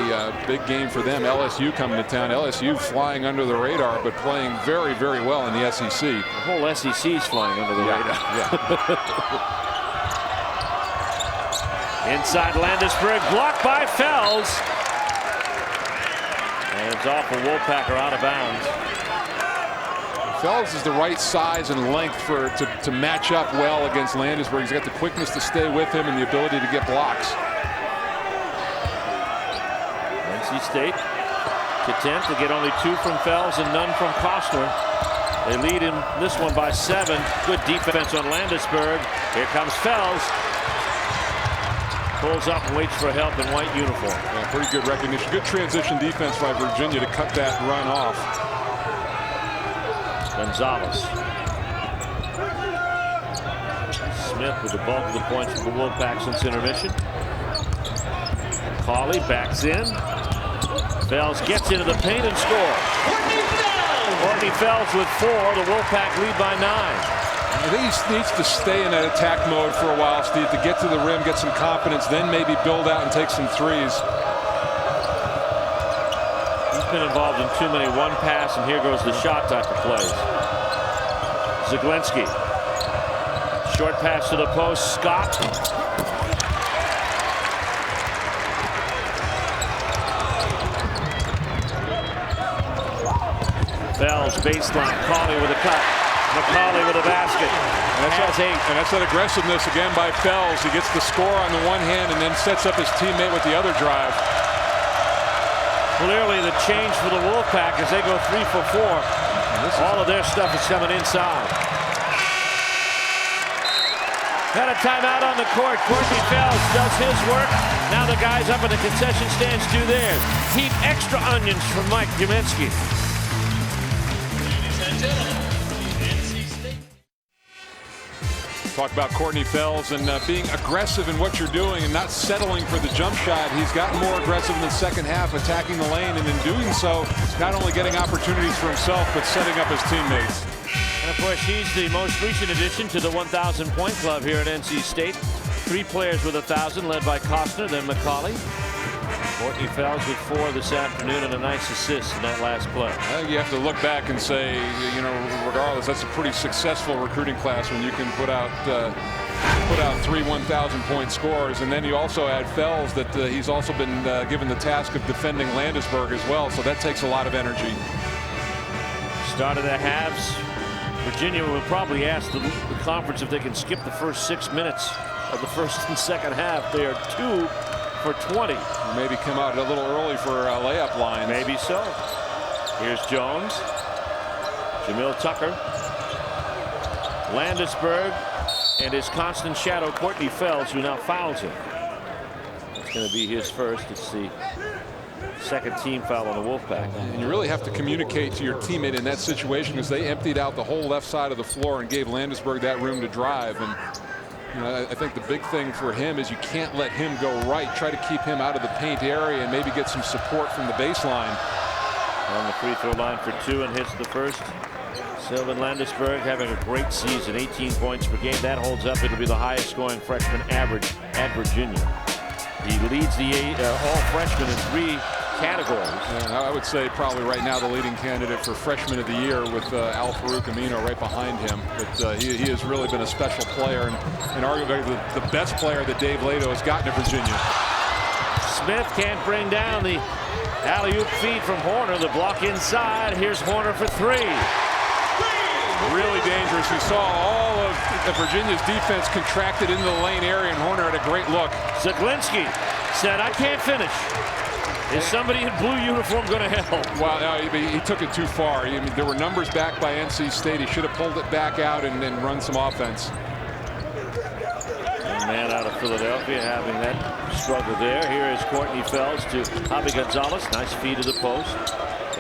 Big game for them. LSU coming to town. LSU flying under the radar, but playing very, very well in the SEC. The whole SEC is flying under the radar. Yeah. Inside Landisburg, blocked by Fells. And it's off a Wolfpacker out of bounds. Fells is the right size and length to match up well against Landisburg. He's got the quickness to stay with him and the ability to get blocks. NC State content to get only 2 from Fells and none from Costner. They lead in this one by 7. Good defense on Landisburg. Here comes Fells. Pulls up and waits for help in white uniform. Yeah, pretty good recognition. Good transition defense by Virginia to cut that run off. Gonzalez. Smith with the bulk of the points for the Wolfpack since intermission. Cauley backs in. Fells gets into the paint and scores. Courtney Fells with 4. The Wolfpack lead by 9. I think he needs to stay in that attack mode for a while, Steve, to get to the rim, get some confidence, then maybe build out and take some threes. He's been involved in too many one pass, and here goes the shot type of plays. Zaglinski. Short pass to the post. Scott. Fells baseline. Cauley with a cut. McCauley with a basket. And that's that aggressiveness again by Fells. He gets the score on the one hand and then sets up his teammate with the other drive. Clearly the change for the Wolfpack as they go 3 for 4. All of their stuff is coming inside. Got a timeout on the court. Courtney Fells does his work. Now the guys up in the concession stands do theirs. Heap extra onions from Mike Juminski. Ladies and gentlemen, Talk about Courtney Fells and being aggressive in what you're doing and not settling for the jump shot. He's gotten more aggressive in the second half, attacking the lane, and in doing so, not only getting opportunities for himself, but setting up his teammates. And of course, he's the most recent addition to the 1,000-point club here at NC State. 3 players with 1,000, led by Costner, then McCauley. Courtney Fells with 4 this afternoon and a nice assist in that last play. I think you have to look back and say, you know, regardless, that's a pretty successful recruiting class when you can put out 3 1,000-point scores. And then you also add Fells that he's also been given the task of defending Landisburg as well. So that takes a lot of energy. Start of the halves. Virginia will probably ask the conference if they can skip the first 6 minutes of the first and second half. They are 2 for 20. Maybe come out a little early for layup lines. Maybe so. Here's Jones. Jamil Tucker. Landisburg and his constant shadow Courtney Fells, who now fouls him. It's going to be his first. It's the second team foul on the Wolfpack. And you really have to communicate to your teammate in that situation because they emptied out the whole left side of the floor and gave Landisburg that room to drive. And you know, I think the big thing for him is you can't let him go right. Try to keep him out of the paint area and maybe get some support from the baseline. On the free throw line for 2 and hits the first. Sylvan Landisburg having a great season, 18 points per game. That holds up. It'll be the highest scoring freshman average at Virginia. He leads the all freshmen in 3 categories. Yeah, I would say probably right now the leading candidate for freshman of the year with Al Farouk Amino right behind him. But he has really been a special player and arguably the best player that Dave Lato has gotten to Virginia. Smith can't bring down the alley-oop feed from Horner. The block inside. Here's Horner for 3. Really dangerous. We saw all of Virginia's defense contracted into the lane area, and Horner had a great look. Zaglinski said, I can't finish. Is somebody in blue uniform going to help? Well, no, he took it too far. I mean, there were numbers back by NC State. He should have pulled it back out and then run some offense. A man out of Philadelphia having that struggle there. Here is Courtney Fells to Javi Gonzalez. Nice feed to the post.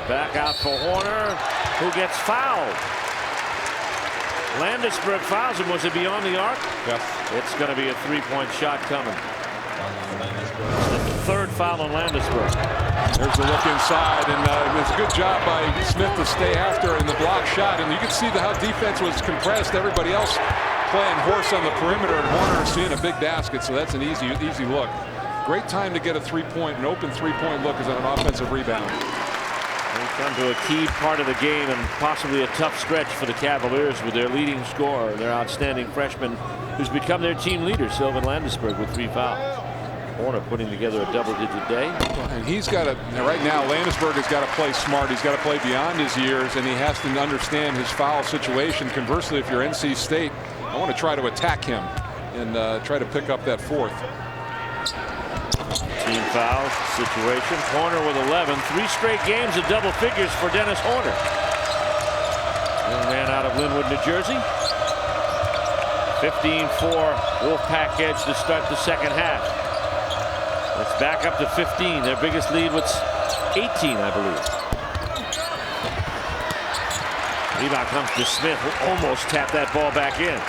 Back out for Horner, who gets fouled. Landisberg fouls him. Was it beyond the arc? Yes. It's going to be a three-point shot coming. It's the third foul on Landisberg. There's the look inside, and it's a good job by Smith to stay after in the block shot. And you can see how defense was compressed. Everybody else playing horse on the perimeter, and Horner seeing a big basket, so that's an easy look. Great time to get a three-point, an open three-point look is on an offensive rebound. They come to a key part of the game and possibly a tough stretch for the Cavaliers with their leading scorer, their outstanding freshman, who's become their team leader, Sylvan Landisberg, with 3 fouls. Horner putting together a double-digit day. And he's got to, right now, Landisberg has got to play smart. He's got to play beyond his years, and he has to understand his foul situation. Conversely, if you're NC State, I want to try to attack him and try to pick up that fourth. Team foul situation. Horner with 11. 3 straight games of double figures for Dennis Horner. Young man out of Linwood, New Jersey. 15-4 Wolfpack edge to start the second half. It's back up to 15. Their biggest lead was 18, I believe. Rebound comes to Smith, who almost tapped that ball back in.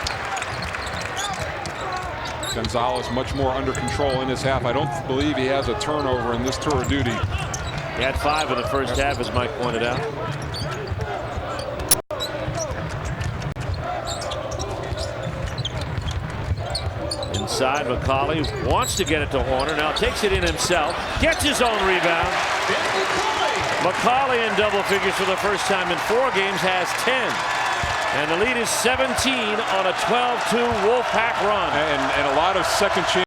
Gonzalez much more under control in his half. I don't believe he has a turnover in this tour of duty. He had 5 in the first half, as Mike pointed out. Inside, McCauley wants to get it to Horner. Now takes it in himself. Gets his own rebound. McCauley in double figures for the first time in 4 games, has 10. And the lead is 17 on a 12-2 Wolfpack run. And a lot of second chance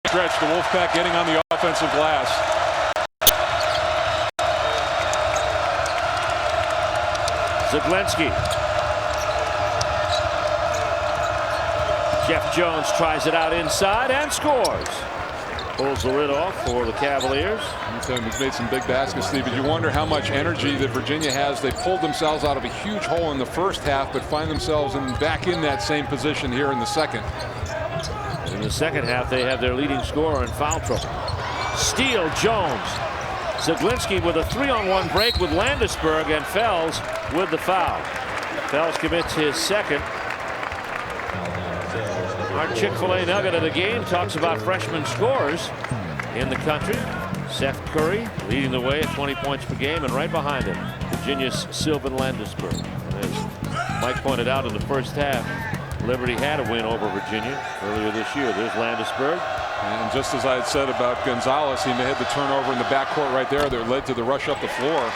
stretch. The Wolfpack getting on the offensive glass. Zaglinski. Jeff Jones tries it out inside and scores. Pulls the lid off for the Cavaliers. He's made some big baskets, Steve, but you wonder how much energy that Virginia has. They pulled themselves out of a huge hole in the first half, but find themselves back in that same position here in the second. In the second half, they have their leading scorer in foul trouble. Steele, Jones. Zaglinski with a 3-on-1 break with Landisberg, and Fells with the foul. Fells commits his second. Our Chick-fil-A nugget of the game talks about freshman scorers in the country. Seth Curry leading the way at 20 points per game, and right behind him, Virginia's Sylvan Landisberg. As Mike pointed out in the first half, Liberty had a win over Virginia earlier this year. There's Landisberg. And just as I had said about Gonzalez, he had the turnover in the backcourt right there that led to the rush up the floor.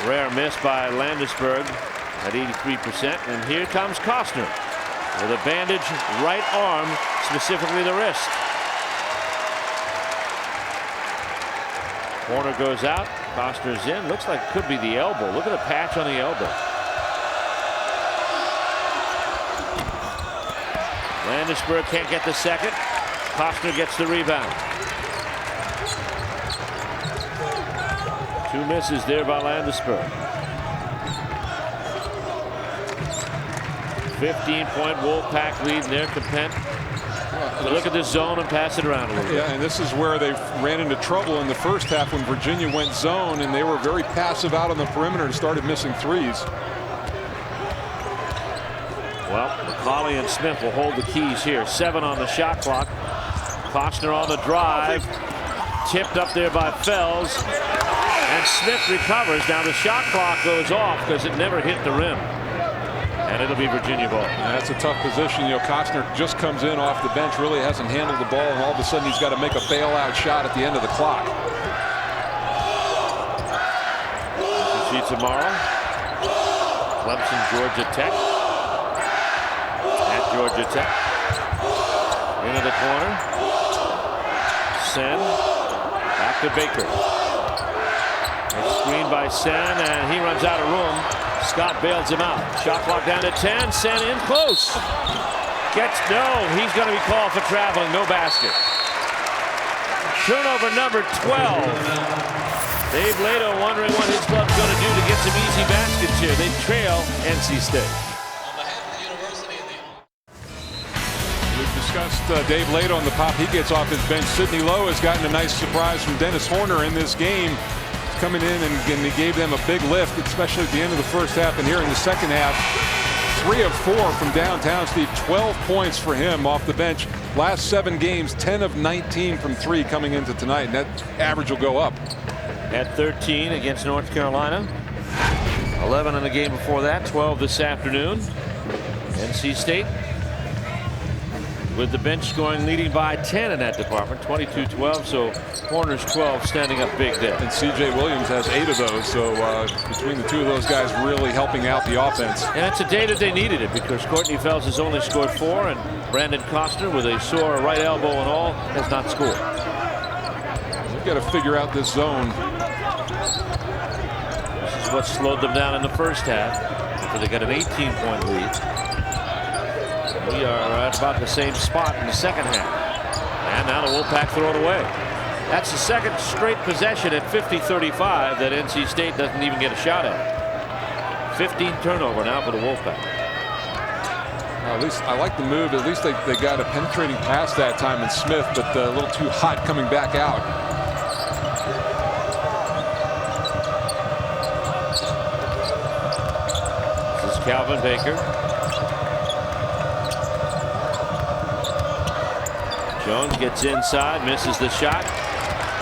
Rare miss by Landisberg at 83%. And here comes Costner with a bandaged right arm, specifically the wrist. Horner goes out. Costner's in. Looks like it could be the elbow. Look at the patch on the elbow. Landisberg can't get the second. Costner gets the rebound. 2 misses there by Landisberg. 15-point Wolfpack lead in their compete. Look at this zone and pass it around a little bit. Yeah, and this is where they ran into trouble in the first half when Virginia went zone, and they were very passive out on the perimeter and started missing threes. Well, McCauley and Smith will hold the keys here. 7 on the shot clock. Costner on the drive. Tipped up there by Fells. And Smith recovers. Now the shot clock goes off because it never hit the rim. And it'll be Virginia ball. Yeah, that's a tough position. You know, Costner just comes in off the bench, really hasn't handled the ball, and all of a sudden he's got to make a bailout shot at the end of the clock. We'll see tomorrow. Clemson, Georgia Tech. At Georgia Tech. Into the corner. Sen. Back to Baker. It's screened by Sen, and he runs out of room. Scott bails him out. Shot clock down to 10. Sen in close. Gets no. He's going to be called for traveling. No basket. Turnover number 12. Dave Lato wondering what his club's going to do to get some easy baskets here. They trail NC State. We've discussed Dave Lato on the pop. He gets off his bench. Sidney Lowe has gotten a nice surprise from Dennis Horner in this game. He's coming in and he gave them a big lift, especially at the end of the first half and here in the second half. 3 of 4 from downtown, Steve. 12 points for him off the bench. Last 7 games, 10 of 19 from 3 coming into tonight, and that average will go up. At 13 against North Carolina. 11 in the game before that. 12 this afternoon. NC State with the bench scoring, leading by 10 in that department, 22-12. So Horner's 12 standing up big there. And C.J. Williams has 8 of those. So between the two of those guys, really helping out the offense. And it's a day that they needed it, because Courtney Fells has only scored 4, and Brandon Costner, with a sore right elbow and all, has not scored. We've got to figure out this zone. This is what slowed them down in the first half, after they got an 18-point lead. We are at about the same spot in the second half. And now the Wolfpack throw it away. That's the second straight possession at 50-35 that NC State doesn't even get a shot at. 15th turnover now for the Wolfpack. At least I like the move. At least they got a penetrating pass that time in Smith, but a little too hot coming back out. This is Calvin Baker. Jones gets inside, misses the shot.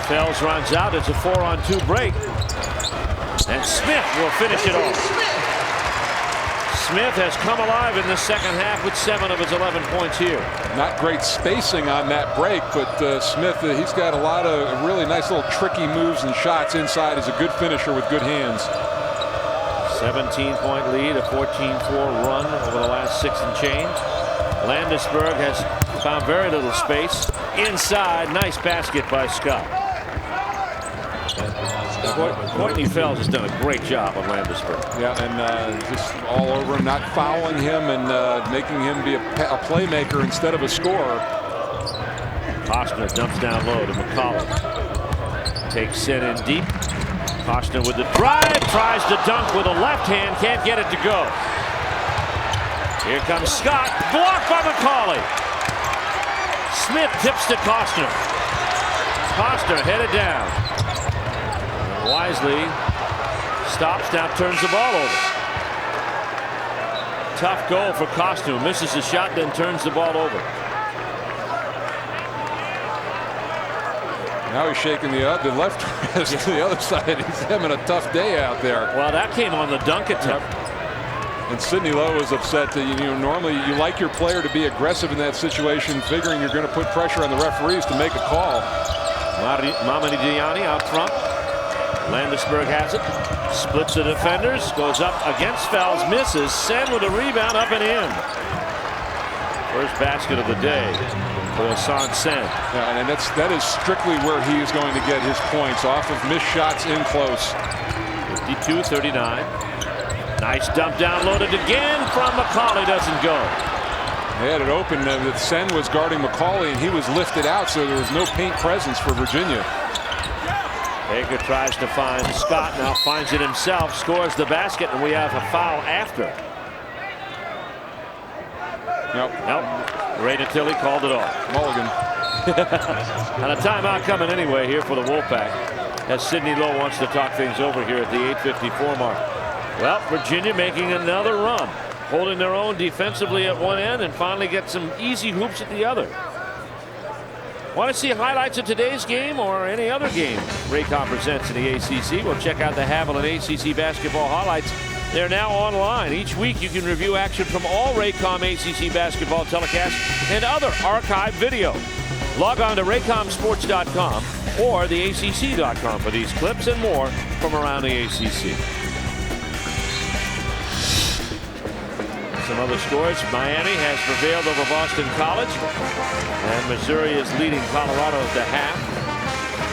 Fells runs out. It's a 4-on-2 break. And Smith will finish it off. Smith has come alive in the second half with 7 of his 11 points here. Not great spacing on that break, but Smith, he's got a lot of really nice little tricky moves and shots inside. He's a good finisher with good hands. 17-point lead, a 14-4 run over the last 6 and change. Landisburg has found very little space inside. Nice basket by Scott. Courtney Fells has done a great job on Landisburg. Yeah, and just all over him, not fouling him and making him be a playmaker instead of a scorer. Costner dumps down low to McCollum. Takes it in deep. Costner with the drive, tries to dunk with a left hand, can't get it to go. Here comes Scott, blocked by McCauley. Smith tips to Costner. Costner headed down. Wisely stops, now turns the ball over. Tough goal for Costner. Misses the shot, then turns the ball over. Now he's shaking the left wrist to the other side. He's having a tough day out there. Well, that came on the dunk attempt. And Sidney Lowe is upset that normally you like your player to be aggressive in that situation, figuring you're going to put pressure on the referees to make a call. Mamadi Diani out front. Landisburg has it. Splits the defenders. Goes up against Fells. Misses. Sen with a rebound up and in. First basket of the day for Hassan Sen. Yeah, and that is strictly where he is going to get his points, off of missed shots in close. 52-39. Nice dump down, loaded again from McCauley, doesn't go. They had it open. Sen was guarding McCauley, and he was lifted out, so there was no paint presence for Virginia. Baker tries to find Scott, now finds it himself, scores the basket, and we have a foul after. Nope. Ray Natilli called it off. Mulligan. And a timeout coming anyway here for the Wolfpack, as Sidney Lowe wants to talk things over here at the 8:54 mark. Well, Virginia making another run, holding their own defensively at one end and finally get some easy hoops at the other. Want to see highlights of today's game or any other game Raycom presents in the ACC? Well, check out the Haviland ACC basketball highlights. They're now online. Each week you can review action from all Raycom ACC basketball telecasts and other archive video. Log on to raycomsports.com or theacc.com for these clips and more from around the ACC. Some other scores. Miami has prevailed over Boston College, and Missouri is leading Colorado at the half.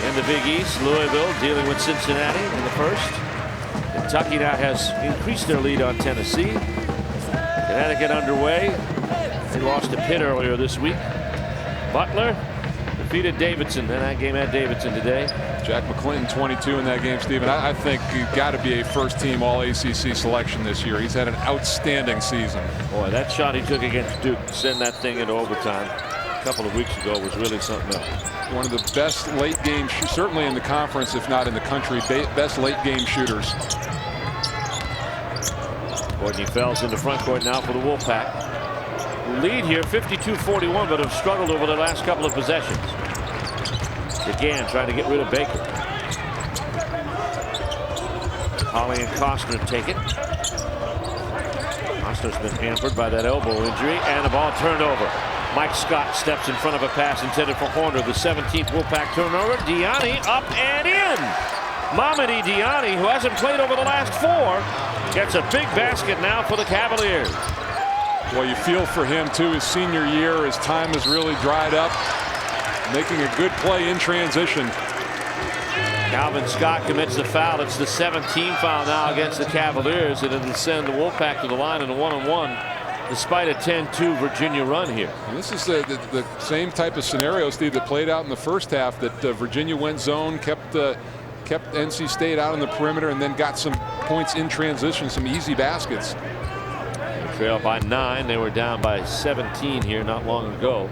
In the Big East, Louisville dealing with Cincinnati in the first. Kentucky now has increased their lead on Tennessee. Connecticut underway. They lost to Pitt earlier this week. Butler defeated Davidson, and that game at Davidson today. Jack McClinton 22 in that game, Stephen. I think you've got to be a first-team All-ACC selection this year. He's had an outstanding season. Boy, that shot he took against Duke to send that thing into overtime a couple of weeks ago was really something else. One of the best late game, certainly in the conference, if not in the country, best late game shooters. Courtney Fells in the front court now for the Wolfpack. Lead here 52-41, but have struggled over the last couple of possessions. Again, trying to get rid of Baker. Holly and Costner take it. Costner's been hampered by that elbow injury, and the ball turned over. Mike Scott steps in front of a pass intended for Horner. The 17th Wolfpack turnover. Diani up and in. Mamadi Diani, who hasn't played over the last 4, gets a big basket now for the Cavaliers. Well, you feel for him too. His senior year, his time has really dried up. Making a good play in transition. Calvin Scott commits the foul. It's the 17th foul now against the Cavaliers, and it'll send the Wolfpack to the line in a 1-on-1. Despite a 10-2 Virginia run here. And this is the same type of scenario, Steve, that played out in the first half, that Virginia went zone, kept NC State out on the perimeter, and then got some points in transition, some easy baskets. They trail by 9. They were down by 17 here not long ago.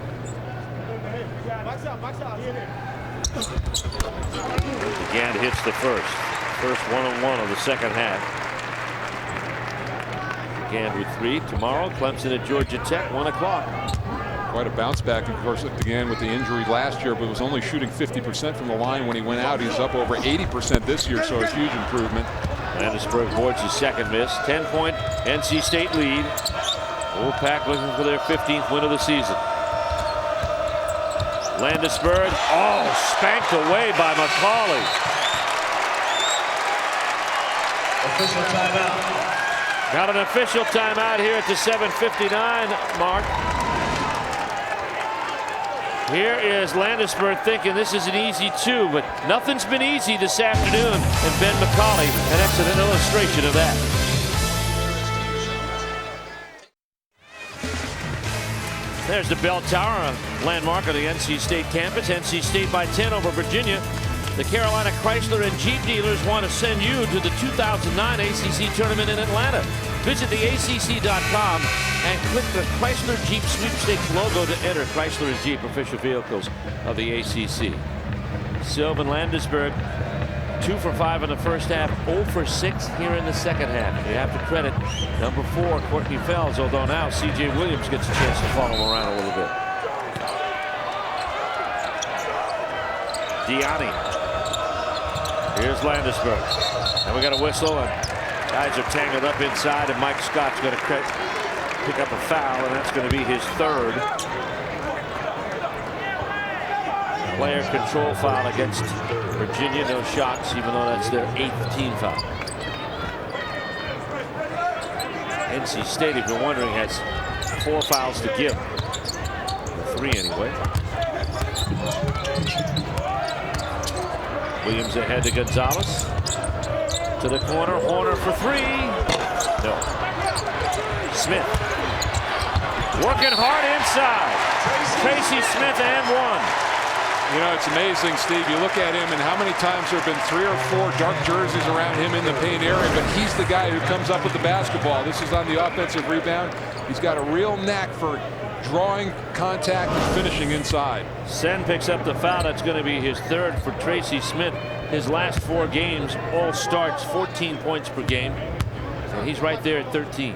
Again hits the first 1-on-1 of the second half. Again with 3 tomorrow. Clemson at Georgia Tech, 1 o'clock. Quite a bounce back. Of course, it began with the injury last year, but was only shooting 50% from the line when he went out. He's up over 80% this year, so a huge improvement. Landisburg boards his second miss. 10-point NC State lead. Wolfpack looking for their 15th win of the season. Landisburg, spanked away by McCauley. Official timeout. Got an official timeout here at the 7:59 mark. Here is Landisburg thinking this is an easy 2, but nothing's been easy this afternoon. And Ben McCauley, an excellent illustration of that. There's the bell tower, a landmark of the NC State campus. NC State by 10 over Virginia. The Carolina Chrysler and Jeep dealers want to send you to the 2009 ACC tournament in Atlanta. Visit theacc.com and click the Chrysler Jeep sweepstakes logo to enter. Chrysler and Jeep, official vehicles of the ACC. Sylvan Landisburg, 2 for 5 in the first half, 0 for 6 here in the second half. You have to credit number 4, Courtney Fells, although now C.J. Williams gets a chance to follow him around a little bit. Diani. Here's Landisburg. And we got a whistle, and guys are tangled up inside, and Mike Scott's going to pick up a foul, and that's going to be his 3rd. Player control foul against Virginia. No shots, even though that's their 8th team foul. NC State, if you're wondering, has 4 fouls to give. 3 anyway. Williams ahead to Gonzalez. To the corner, Horner for 3. No. Smith. Working hard inside. Tracy Smith and 1. You know, it's amazing, Steve. You look at him, and how many times there have been 3 or 4 dark jerseys around him in the paint area, but he's the guy who comes up with the basketball. This is on the offensive rebound. He's got a real knack for drawing contact and finishing inside. Sen picks up the foul. That's going to be his 3rd for Tracy Smith. His last 4 games, all starts, 14 points per game. So he's right there at 13.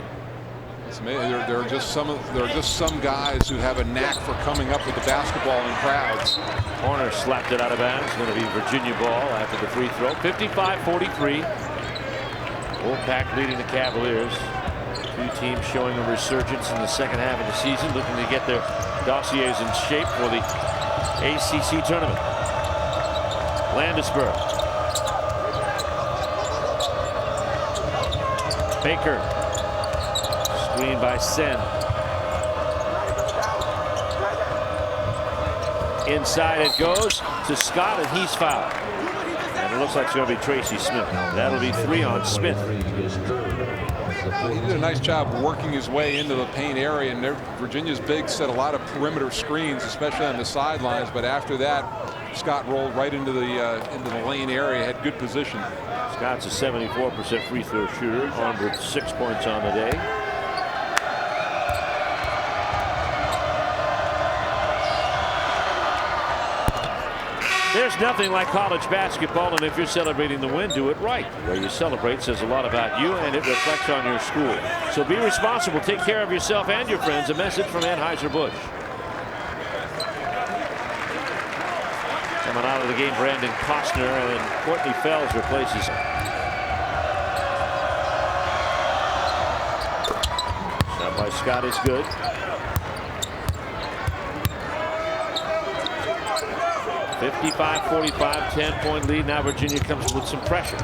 It's amazing. There are just some guys who have a knack for coming up with the basketball in crowds. Horner slapped it out of bounds. It's going to be Virginia ball after the free throw. 55-43. Wolfpack leading the Cavaliers. 2 teams showing a resurgence in the second half of the season, looking to get their dossiers in shape for the ACC tournament. Landisburg. Baker. Screened by Sen. Inside it goes to Scott, and he's fouled. And it looks like it's going to be Tracy Smith. That'll be 3 on Smith. He did a nice job working his way into the paint area, and Virginia's bigs set a lot of perimeter screens, especially on the sidelines. But after that, Scott rolled right into the lane area, had good position. Scott's a 74% free throw shooter, armed with 6 points on the day. There's nothing like college basketball, and if you're celebrating the win, do it right. The way you celebrate says a lot about you, and it reflects on your school. So be responsible, take care of yourself and your friends. A message from Anheuser-Busch. Coming out of the game, Brandon Costner, and Courtney Fells replaces him. Shot by Scott is good. 55-45, 10-point lead. Now Virginia comes with some pressure.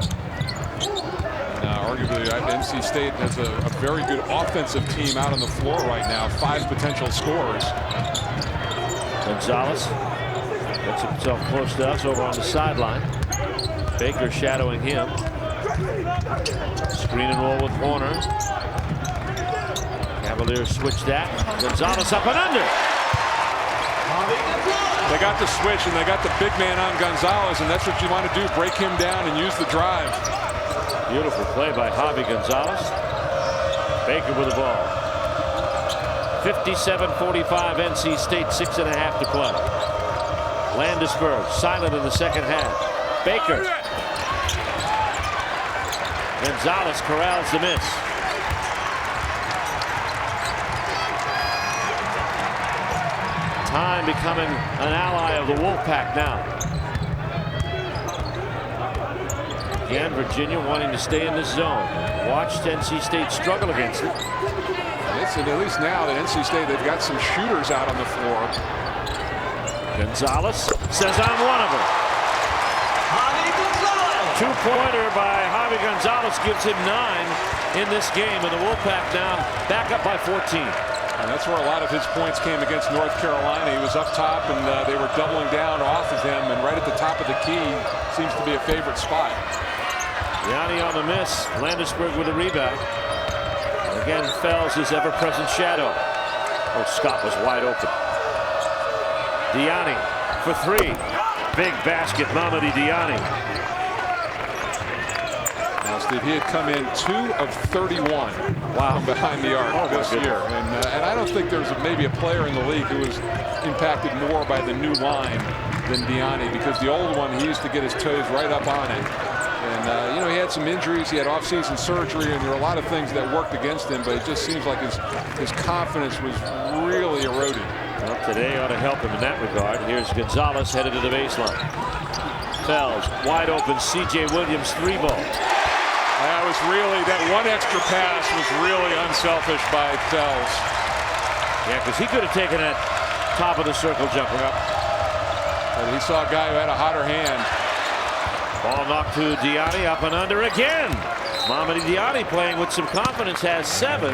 Arguably, NC State has a very good offensive team out on the floor right now. 5 potential scorers. Gonzalez gets himself close to us over on the sideline. Baker shadowing him. Screen and roll with Warner. Cavaliers switch that. Gonzalez up and under. They got the switch, and they got the big man on Gonzalez, and that's what you want to do, break him down and use the drive. Beautiful play by Javi Gonzalez. Baker with the ball. 57-45, NC State, 6.5 to play. Landisberg silent in the second half. Baker. Gonzalez corrals the miss. Time becoming an ally of the Wolfpack now. Again, Virginia wanting to stay in this zone. Watched NC State struggle against it. It's at least now that NC State, they've got some shooters out on the floor. Gonzalez says, I'm one of them. Two-pointer by Javi Gonzalez gives him 9 in this game, and the Wolfpack now back up by 14. And that's where a lot of his points came against North Carolina. He was up top, and they were doubling down off of him, and right at the top of the key seems to be a favorite spot. Yanni on the miss. Landisberg with a rebound. Again, Fells, his ever-present shadow. Oh, Scott was wide open. Diani for 3. Big basket, Mamadi Diani. Now, Steve, he had come in 2 of 31 from behind the arc this year. And I don't think there's maybe a player in the league who was impacted more by the new line than Diani, because the old one, he used to get his toes right up on it. And, you know, he had some injuries. He had off-season surgery, and there were a lot of things that worked against him, but it just seems like his confidence was really eroded. Well, today ought to help him in that regard. Here's Gonzalez headed to the baseline. Fells, wide open, C.J. Williams 3-ball. That one extra pass was really unselfish by Fells. Yeah, because he could have taken that top of the circle jumper up. But he saw a guy who had a hotter hand. Ball knocked to Diani, up and under again. Mamadi Diani playing with some confidence, has 7.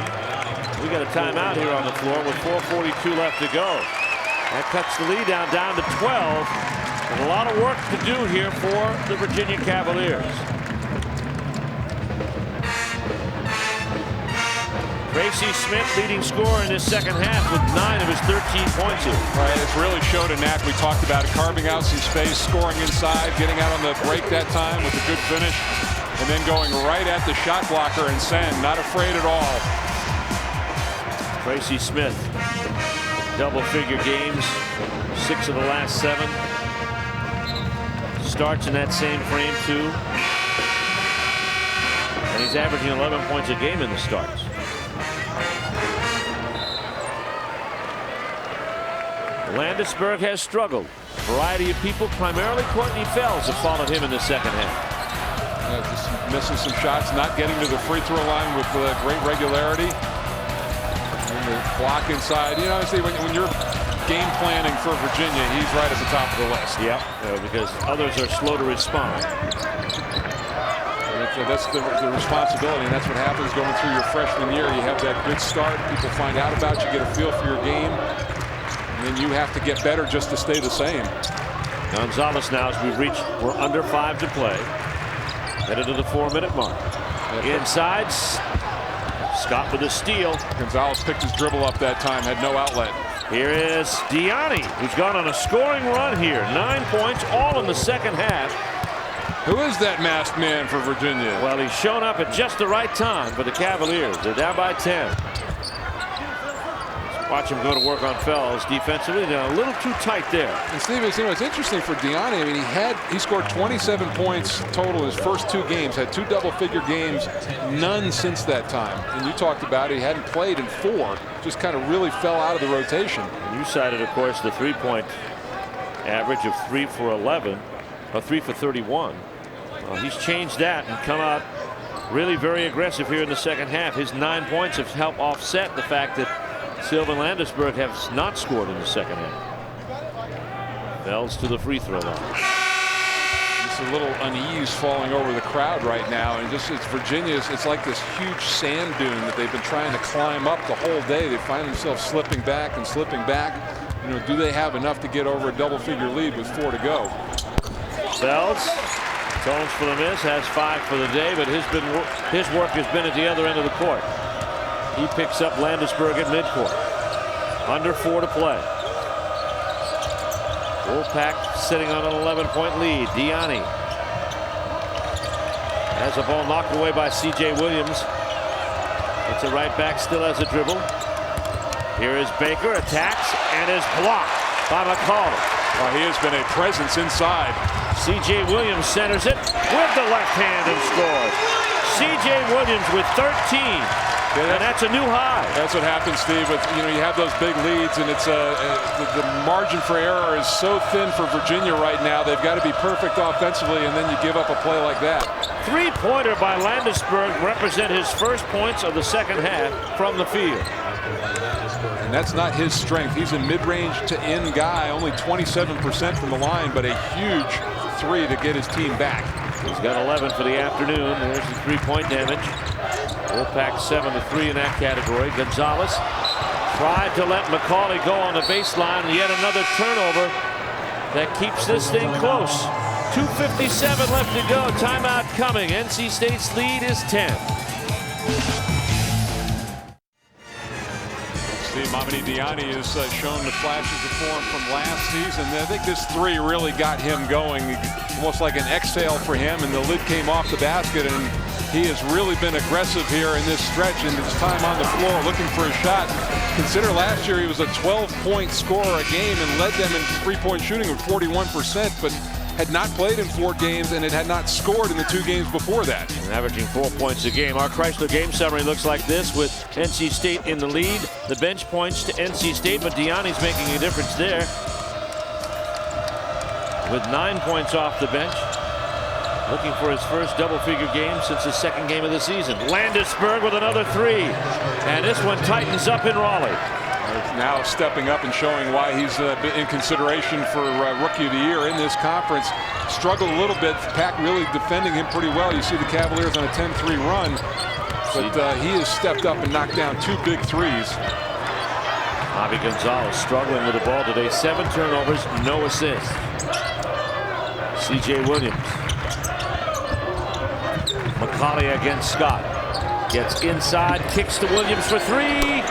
We got a timeout here on the floor with 4:42 left to go. That cuts the lead down to 12. And a lot of work to do here for the Virginia Cavaliers. Tracy Smith leading scorer in this second half with 9 of his 13 points here. Right, it's really showed a knack. We talked about it, carving out some space, scoring inside, getting out on the break that time with a good finish, and then going right at the shot blocker and send. Not afraid at all. Tracy Smith, double-figure games, 6 of the last 7. Starts in that same frame too. And he's averaging 11 points a game in the starts. Landisberg has struggled. A variety of people, primarily Courtney Fells, have followed him in the second half. Just missing some shots, not getting to the free throw line with great regularity. And the block inside. You know, see, when you're game planning for Virginia, he's right at the top of the list. Yep, because others are slow to respond. That's the responsibility, and that's what happens going through your freshman year. You have that good start, people find out about you, get a feel for your game, and then you have to get better just to stay the same. Gonzalez now, as we're under 5 to play. Headed to the 4-minute mark. Inside, Scott with a steal. Gonzalez picked his dribble up that time, had no outlet. Here is Diani, who's gone on a scoring run here. 9 points, all in the second half. Who is that masked man for Virginia? Well, he's shown up at just the right time for the Cavaliers. They're down by 10. Watch him go to work on Fells defensively. They're a little too tight there. And Steve, it's interesting for Diani. I mean, he scored 27 points total in his first 2 games. Had 2 double-figure games, none since that time. And you talked about it. He hadn't played in 4. Just kind of really fell out of the rotation. And you cited, of course, the 3-point average of 3 for 11, or 3 for 31. Well, he's changed that and come out really very aggressive here in the second half. His 9 points have helped offset the fact that Sylvan Landesberg has not scored in the second half. Fells to the free throw line. It's a little unease falling over the crowd right now, and it's Virginia's. It's like this huge sand dune that they've been trying to climb up the whole day. They find themselves slipping back and slipping back. You know, do they have enough to get over a double-figure lead with 4 to go? Fells tones for the miss, has 5 for the day, but his work has been at the other end of the court. He picks up Landesberg at midcourt. Under 4 to play. Wolfpack sitting on an 11-point lead. Diani has a ball knocked away by C.J. Williams. It's a right back, still has a dribble. Here is Baker, attacks, and is blocked by McCauley. Well, he has been a presence inside. C.J. Williams centers it with the left hand and scores. C.J. Williams with 13. And that's a new high. That's what happens, Steve. But you know, you have those big leads, and it's the margin for error is so thin for Virginia right now. They've got to be perfect offensively, and then you give up a play like that. 3-pointer by Landesberg represent his first points of the second half from the field. And that's not his strength. He's a mid-range to end guy, only 27% from the line, but a huge 3 to get his team back. He's got 11 for the afternoon. There's the 3-point damage. Wolfpack 7 to 3 in that category. Gonzalez tried to let McCauley go on the baseline. Yet another turnover that keeps this thing close. 2:57 left to go. Timeout coming. NC State's lead is 10. Steve, Mamadi Diani has shown the flashes of form from last season. I think this 3 really got him going, almost like an exhale for him, and the lid came off the basket, and he has really been aggressive here in this stretch, and his time on the floor looking for a shot. Consider last year he was a 12-point scorer a game and led them in 3-point shooting with 41%, but had not played in 4 games and it had not scored in the 2 games before that. And averaging 4 points a game. Our Chrysler game summary looks like this, with NC State in the lead. The bench points to NC State, but Diani's making a difference there with 9 points off the bench. Looking for his first double-figure game since his second game of the season. Landesberg with another 3. And this one tightens up in Raleigh. Now stepping up and showing why he's in consideration for Rookie of the Year in this conference. Struggled a little bit. Pack really defending him pretty well. You see the Cavaliers on a 10-3 run. But he has stepped up and knocked down 2 big 3s. Javi Gonzalez struggling with the ball today. 7 turnovers, no assists. C.J. Williams. McCauley against Scott. Gets inside, kicks to Williams for 3.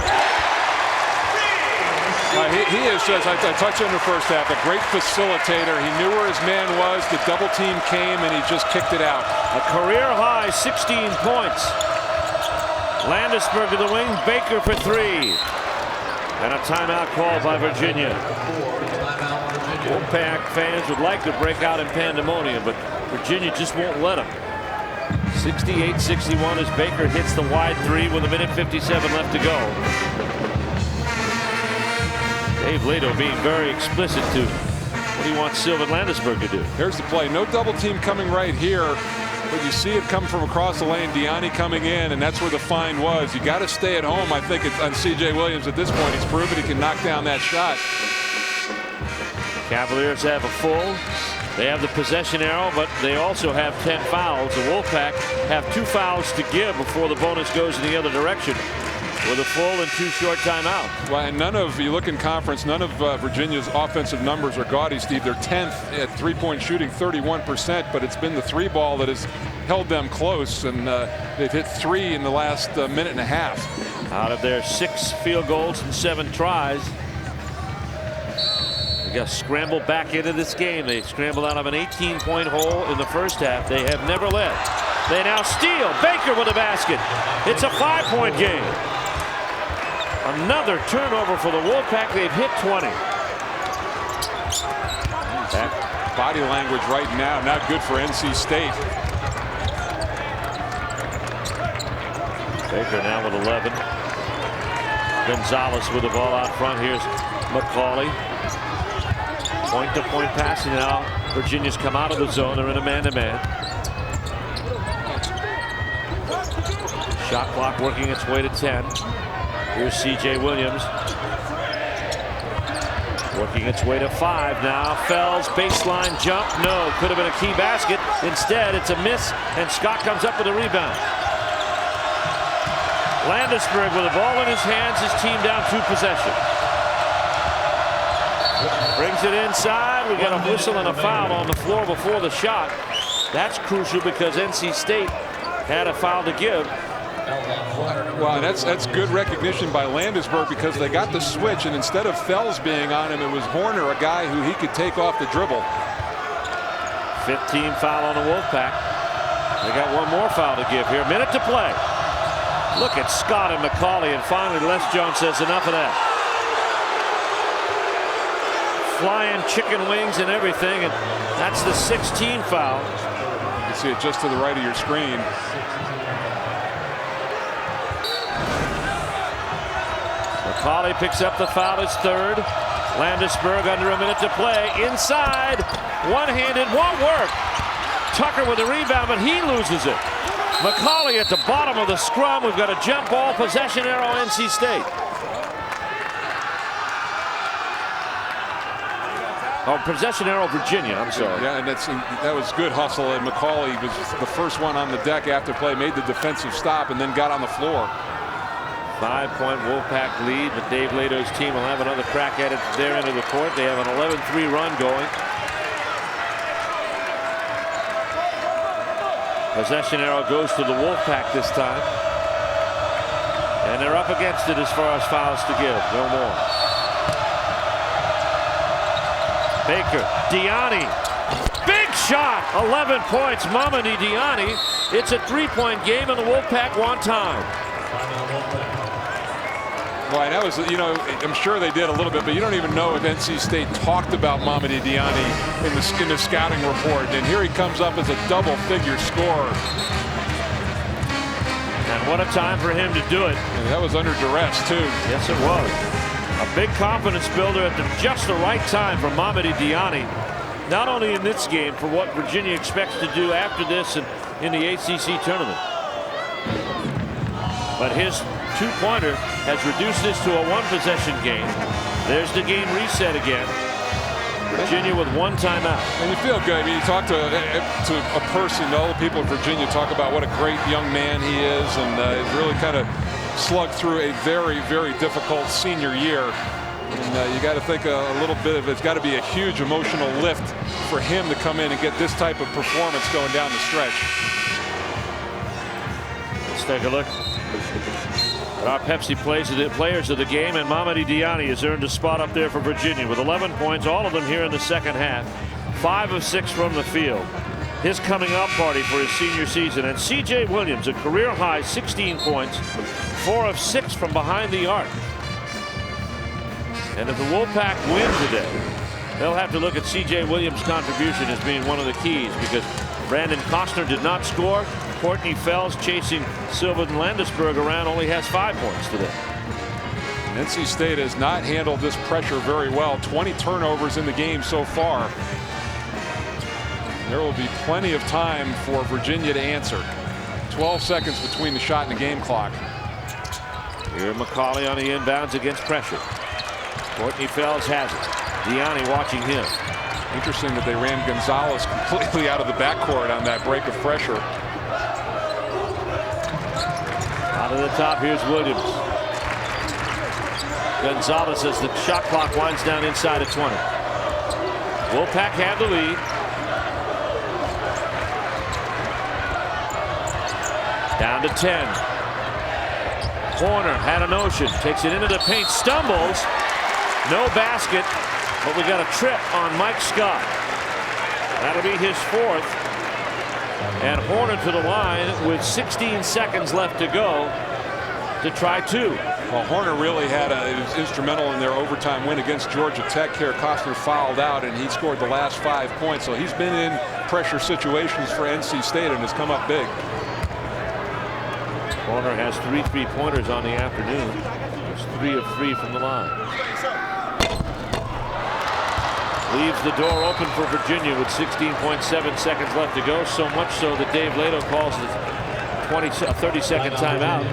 He is, as I touched on the first half, a great facilitator. He knew where his man was. The double team came, and he just kicked it out. A career high 16 points. Landesberg to the wing, Baker for 3. And a timeout called by Virginia. Wolfpack fans would like to break out in pandemonium, but Virginia just won't let them. 68-61 as Baker hits the wide 3 with 1:57 left to go. Dave Lato being very explicit to what he wants Sylvan Landesberg to do. Here's the play. No double team coming right here, but you see it come from across the lane. Diani coming in, and that's where the find was. You got to stay at home. I think it's on C.J. Williams at this point. He's proven he can knock down that shot. Cavaliers have a full. They have the possession arrow, but they also have 10 fouls. The Wolfpack have 2 fouls to give before the bonus goes in the other direction. with a full and 2 short timeouts. Well, and none of, you look in conference, none of Virginia's offensive numbers are gaudy, Steve. They're 10th at 3-point shooting, 31%, but it's been the 3 ball that has held them close, and they've hit 3 in the last minute and a half. Out of their 6 field goals and 7 tries, they got scrambled back into this game. They scrambled out of an 18-point hole in the first half. They have never led. They now steal. Baker with a basket. It's a 5-point game. Another turnover for the Wolfpack. They've hit 20. That body language right now, not good for NC State. Baker now with 11. Gonzalez with the ball out front. Here's McCauley. Point-to-point passing now. Virginia's come out of the zone. They're in a man-to-man. Shot clock working its way to 10. Here's C.J. Williams. Working its way to 5 now. Fells, baseline jump. No, could have been a key basket. Instead, it's a miss, and Scott comes up with a rebound. Landisberg with the ball in his hands. His team down 2 possessions. Brings it inside. We got a whistle and a foul on the floor before the shot. That's crucial because NC State had a foul to give. Well, that's good recognition by Landisberg because they got the switch, and instead of Fells being on him, it was Horner, a guy who he could take off the dribble. 15 foul on the Wolfpack. They got one more foul to give here. Minute to play. Look at Scott and McCauley, and finally Les Jones says enough of that. Flying chicken wings and everything, and that's the 16th foul. You can see it just to the right of your screen. McCauley picks up the foul, his 3rd. Landisberg under a minute to play. Inside, one-handed, won't work. Tucker with the rebound, but he loses it. McCauley at the bottom of the scrum. We've got a jump ball, possession arrow, NC State. Oh, possession arrow, Virginia. I'm sorry. Yeah, and that was good hustle. And McCauley was the first one on the deck after play, made the defensive stop, and then got on the floor. 5-point Wolfpack lead, but Dave Lato's team will have another crack at it their end of the court. They have an 11-3 run going. Possession arrow goes to the Wolfpack this time. And they're up against it as far as fouls to give. No more. Baker, Diani. Big shot! 11 points, Mamadi Diani. It's a 3-point game, and the Wolfpack want time. Boy, that was, you know, I'm sure they did a little bit, but you don't even know if NC State talked about Mamadi Diani in the scouting report. And here he comes up as a double-figure scorer. And what a time for him to do it. And that was under duress, too. Yes, it was. A big confidence builder at just the right time for Mamadi Diani. Not only in this game, for what Virginia expects to do after this and in the ACC tournament. But his 2-pointer has reduced this to a 1-possession game. There's the game reset again. Virginia with 1 timeout. And you feel good. I mean, you talk to a person, all the people in Virginia talk about what a great young man he is, and he's really kind of slugged through a very, very difficult senior year. And you got to think a little bit of it's got to be a huge emotional lift for him to come in and get this type of performance going down the stretch. Let's take a look at our Pepsi players of the game, and Mamadi Diani has earned a spot up there for Virginia with 11 points, all of them here in the second half. 5 of 6 from the field. His coming out party for his senior season. And C.J. Williams, a career high 16 points, 4 of 6 from behind the arc. And if the Wolfpack win today, they'll have to look at C.J. Williams' contribution as being one of the keys, because Brandon Costner did not score. Courtney Fells, chasing Sylvan Landisberg around, only has 5 points today. NC State has not handled this pressure very well. 20 turnovers in the game so far. There will be plenty of time for Virginia to answer. 12 seconds between the shot and the game clock. Here McCauley on the inbounds against pressure. Courtney Fells has it. Diani watching him. Interesting that they ran Gonzalez completely out of the backcourt on that break of pressure. Out of the top, here's Williams. Gonzalez as the shot clock winds down inside of 20. Wolfpack have the lead. Down to 10. Horner had a notion, takes it into the paint, stumbles. No basket, but we got a trip on Mike Scott. That'll be his fourth. And Horner to the line with 16 seconds left to go to try two. Well, Horner really was instrumental in their overtime win against Georgia Tech here. Costner fouled out, and he scored the last 5 points. So he's been in pressure situations for NC State and has come up big. Horner has 3 3-pointers on the afternoon. He's 3 of 3 from the line. Leaves the door open for Virginia with 16.7 seconds left to go. So much so that Dave Lato calls it a 30-second timeout.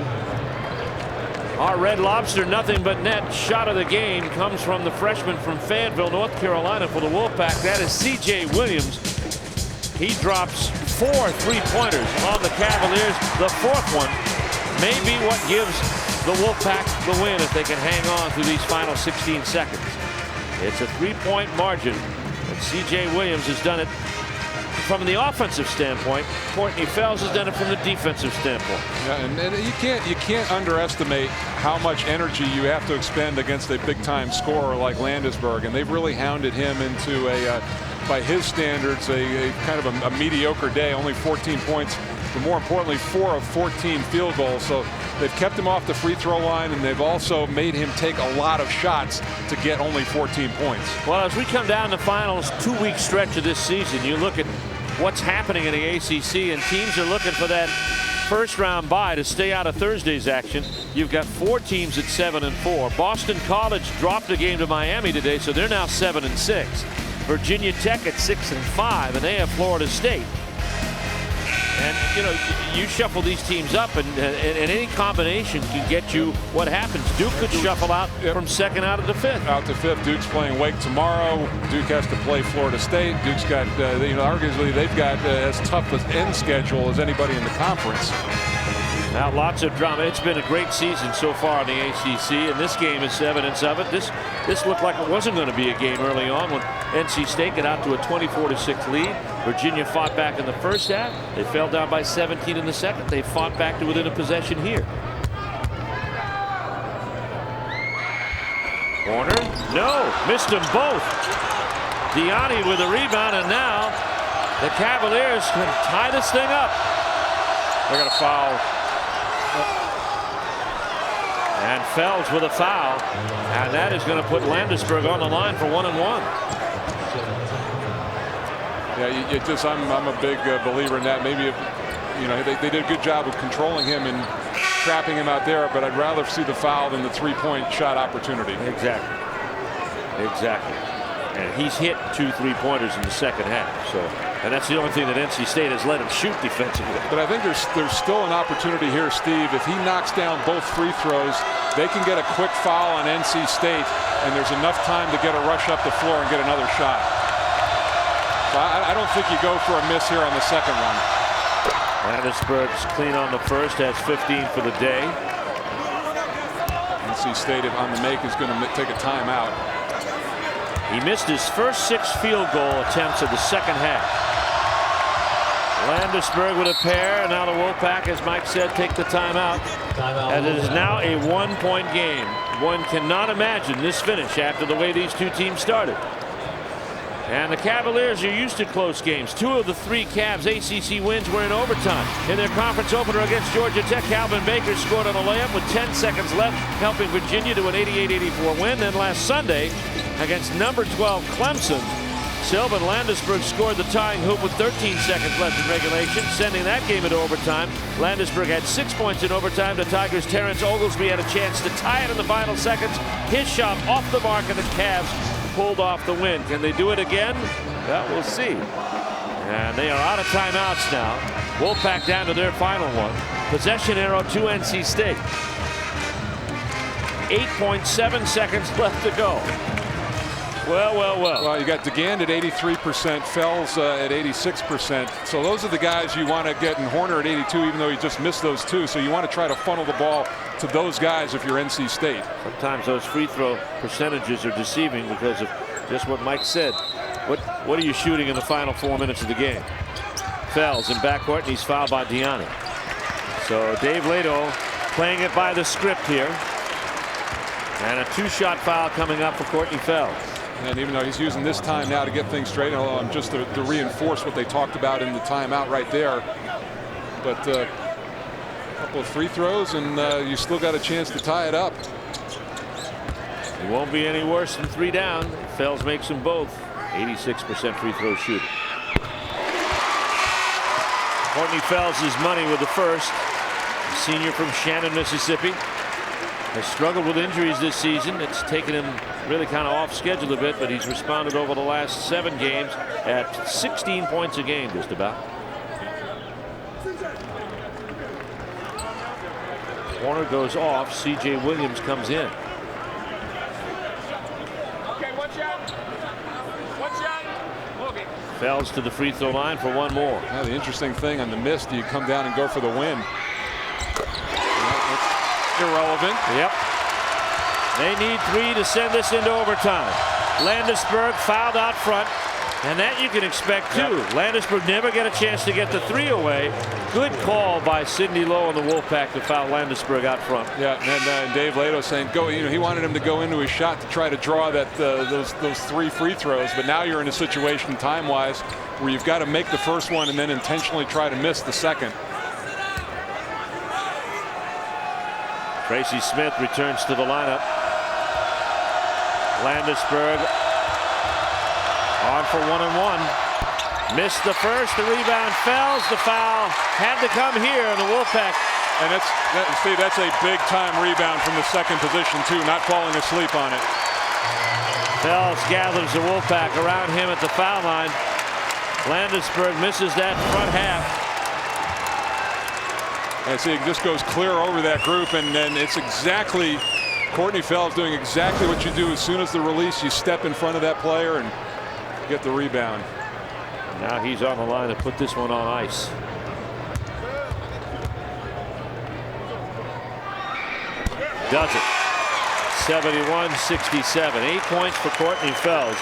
Our Red Lobster nothing but net shot of the game comes from the freshman from Fayetteville, North Carolina for the Wolfpack. That is C.J. Williams. He drops 4 3-pointers on the Cavaliers. The fourth one may be what gives the Wolfpack the win if they can hang on through these final 16 seconds. It's a 3-point margin, and C.J. Williams has done it from the offensive standpoint. Courtney Fells has done it from the defensive standpoint. Yeah, and you can't underestimate how much energy you have to expend against a big-time scorer like Landisberg, and they've really hounded him into a by his standards, a kind of a mediocre day. Only 14 points, but more importantly, 4 of 14 field goals. So they've kept him off the free throw line, and they've also made him take a lot of shots to get only 14 points. Well, as we come down the finals 2-week stretch of this season, you look at what's happening in the ACC, and teams are looking for that first round bye to stay out of Thursday's action. You've got 4 teams at 7-4. Boston College dropped a game to Miami today, so they're now 7-6. Virginia Tech at 6-5, and they have Florida State. And you know, you shuffle these teams up, and any combination can get you what happens. Duke could shuffle out from second out of the fifth. Out to fifth. Duke's playing Wake tomorrow. Duke has to play Florida State. Duke's got, arguably they've got as tough an end schedule as anybody in the conference. Now lots of drama. It's been a great season so far in the ACC, and this game is evidence of it. This looked like it wasn't going to be a game early on when NC State got out to a 24-6 lead. Virginia fought back in the first half. They fell down by 17 in the second. They fought back to within a possession here. Horner, no, missed them both. Diani with a rebound, and now the Cavaliers can tie this thing up. They got a foul. And Felds with a foul, and that is going to put Landisberg on the line for 1-1. Yeah, I'm a big believer in that. Maybe they did a good job of controlling him and trapping him out there, but I'd rather see the foul than the 3-point shot opportunity. Exactly. And he's hit 2 3-pointers in the second half. And that's the only thing that NC State has let him shoot defensively. But I think there's still an opportunity here, Steve. If he knocks down both free throws, they can get a quick foul on NC State, and there's enough time to get a rush up the floor and get another shot. So I don't think you go for a miss here on the second one. Landisberg's clean on the first, has 15 for the day. NC State on the make is going to take a timeout. He missed his first 6 field goal attempts of the second half. Landisberg with a pair, and now the Wolfpack, as Mike said, take the timeout. And it is now a 1-point game. One cannot imagine this finish after the way these two teams started. And the Cavaliers are used to close games. 2 of the 3 Cavs ACC wins were in overtime. In their conference opener against Georgia Tech, Calvin Baker scored on a layup with 10 seconds left, helping Virginia to an 88-84 win. Then last Sunday, against number 12 Clemson, Sylvan Landisberg scored the tying hoop with 13 seconds left in regulation, sending that game into overtime. Landisberg had 6 points in overtime. The Tigers' Terrence Oglesby had a chance to tie it in the final seconds. His shot off the mark, and the Cavs pulled off the win. Can they do it again? Well, we'll see. And they are out of timeouts now. Wolfpack down to their final one. Possession arrow to NC State. 8.7 seconds left to go. Well, you got DeGand at 83%, Fells at 86%. So those are the guys you want to get, and Horner at 82, even though he just missed those two. So you want to try to funnel the ball to those guys if you're NC State. Sometimes those free throw percentages are deceiving because of just what Mike said. What are you shooting in the final 4 minutes of the game? Fells in backcourt, and he's fouled by Diani. So Dave Lato playing it by the script here. And a 2-shot foul coming up for Courtney Fells. And even though he's using this time now to get things straight, just to reinforce what they talked about in the timeout right there. But a couple of free throws, and you still got a chance to tie it up. It won't be any worse than 3 down. Fells makes them both. 86% free throw shooter. Courtney Fells is money with the first. Senior from Shannon, Mississippi. Has struggled with injuries this season. It's taken him really kind of off schedule a bit, but he's responded over the last 7 games at 16 points a game just about. Warner goes off. C.J. Williams comes in. Fells to the free throw line for one more. Now the interesting thing on the miss, do you come down and go for the win? Irrelevant. Yep. They need 3 to send this into overtime. Landisburg fouled out front, and that you can expect too. Yep. Landisburg never get a chance to get the 3 away. Good call by Sidney Lowe and the Wolfpack to foul Landisburg out front. Yeah, and Dave Lato saying go. He wanted him to go into his shot to try to draw that those 3 free throws. But now you're in a situation time-wise where you've got to make the first one and then intentionally try to miss the second. Tracy Smith returns to the lineup. Landisburg on for 1-and-1. Missed the first. The rebound. Fells. The foul had to come here. And the Wolfpack. And that's a big time rebound from the second position too. Not falling asleep on it. Fells gathers the Wolfpack around him at the foul line. Landisburg misses that front half. And see, it just goes clear over that group, and then it's exactly Courtney Fells doing exactly what you do as soon as the release. You step in front of that player and get the rebound. Now he's on the line to put this one on ice. Does it. 71-67. 8 points for Courtney Fells.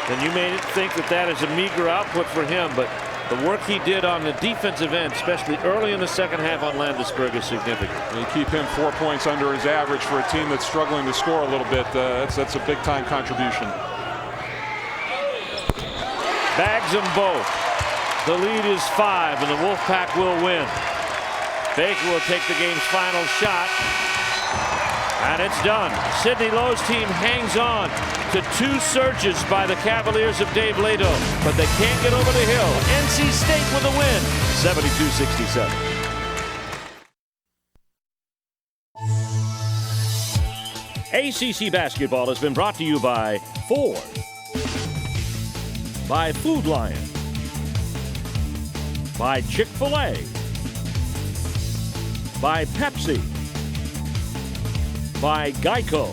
And you may think that is a meager output for him, but the work he did on the defensive end, especially early in the second half on Landisburg, is significant. And you keep him 4 points under his average for a team that's struggling to score a little bit. That's a big-time contribution. Bags them both. The lead is 5, and the Wolfpack will win. Baker will take the game's final shot. And it's done. Sidney Lowe's team hangs on to 2 surges by the Cavaliers of Dave Lato, but they can't get over the hill. NC State with a win, 72-67. ACC basketball has been brought to you by Ford, by Food Lion, by Chick-fil-A, by Pepsi, by Geico,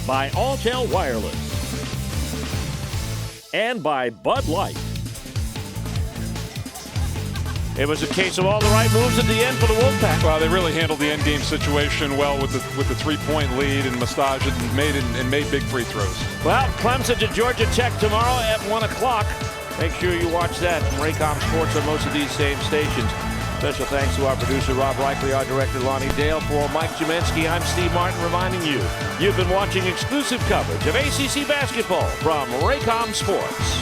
by Alltel Wireless, and by Bud Light. It was a case of all the right moves at the end for the Wolfpack. Well, they really handled the end game situation well with the 3-point lead, and Mustache made big free throws. Well, Clemson to Georgia Tech tomorrow at 1 o'clock. Make sure you watch that from Raycom Sports on most of these same stations. Special thanks to our producer, Rob Reichley, our director, Lonnie Dale. For Mike Jemensky, I'm Steve Martin, reminding you, you've been watching exclusive coverage of ACC basketball from Raycom Sports.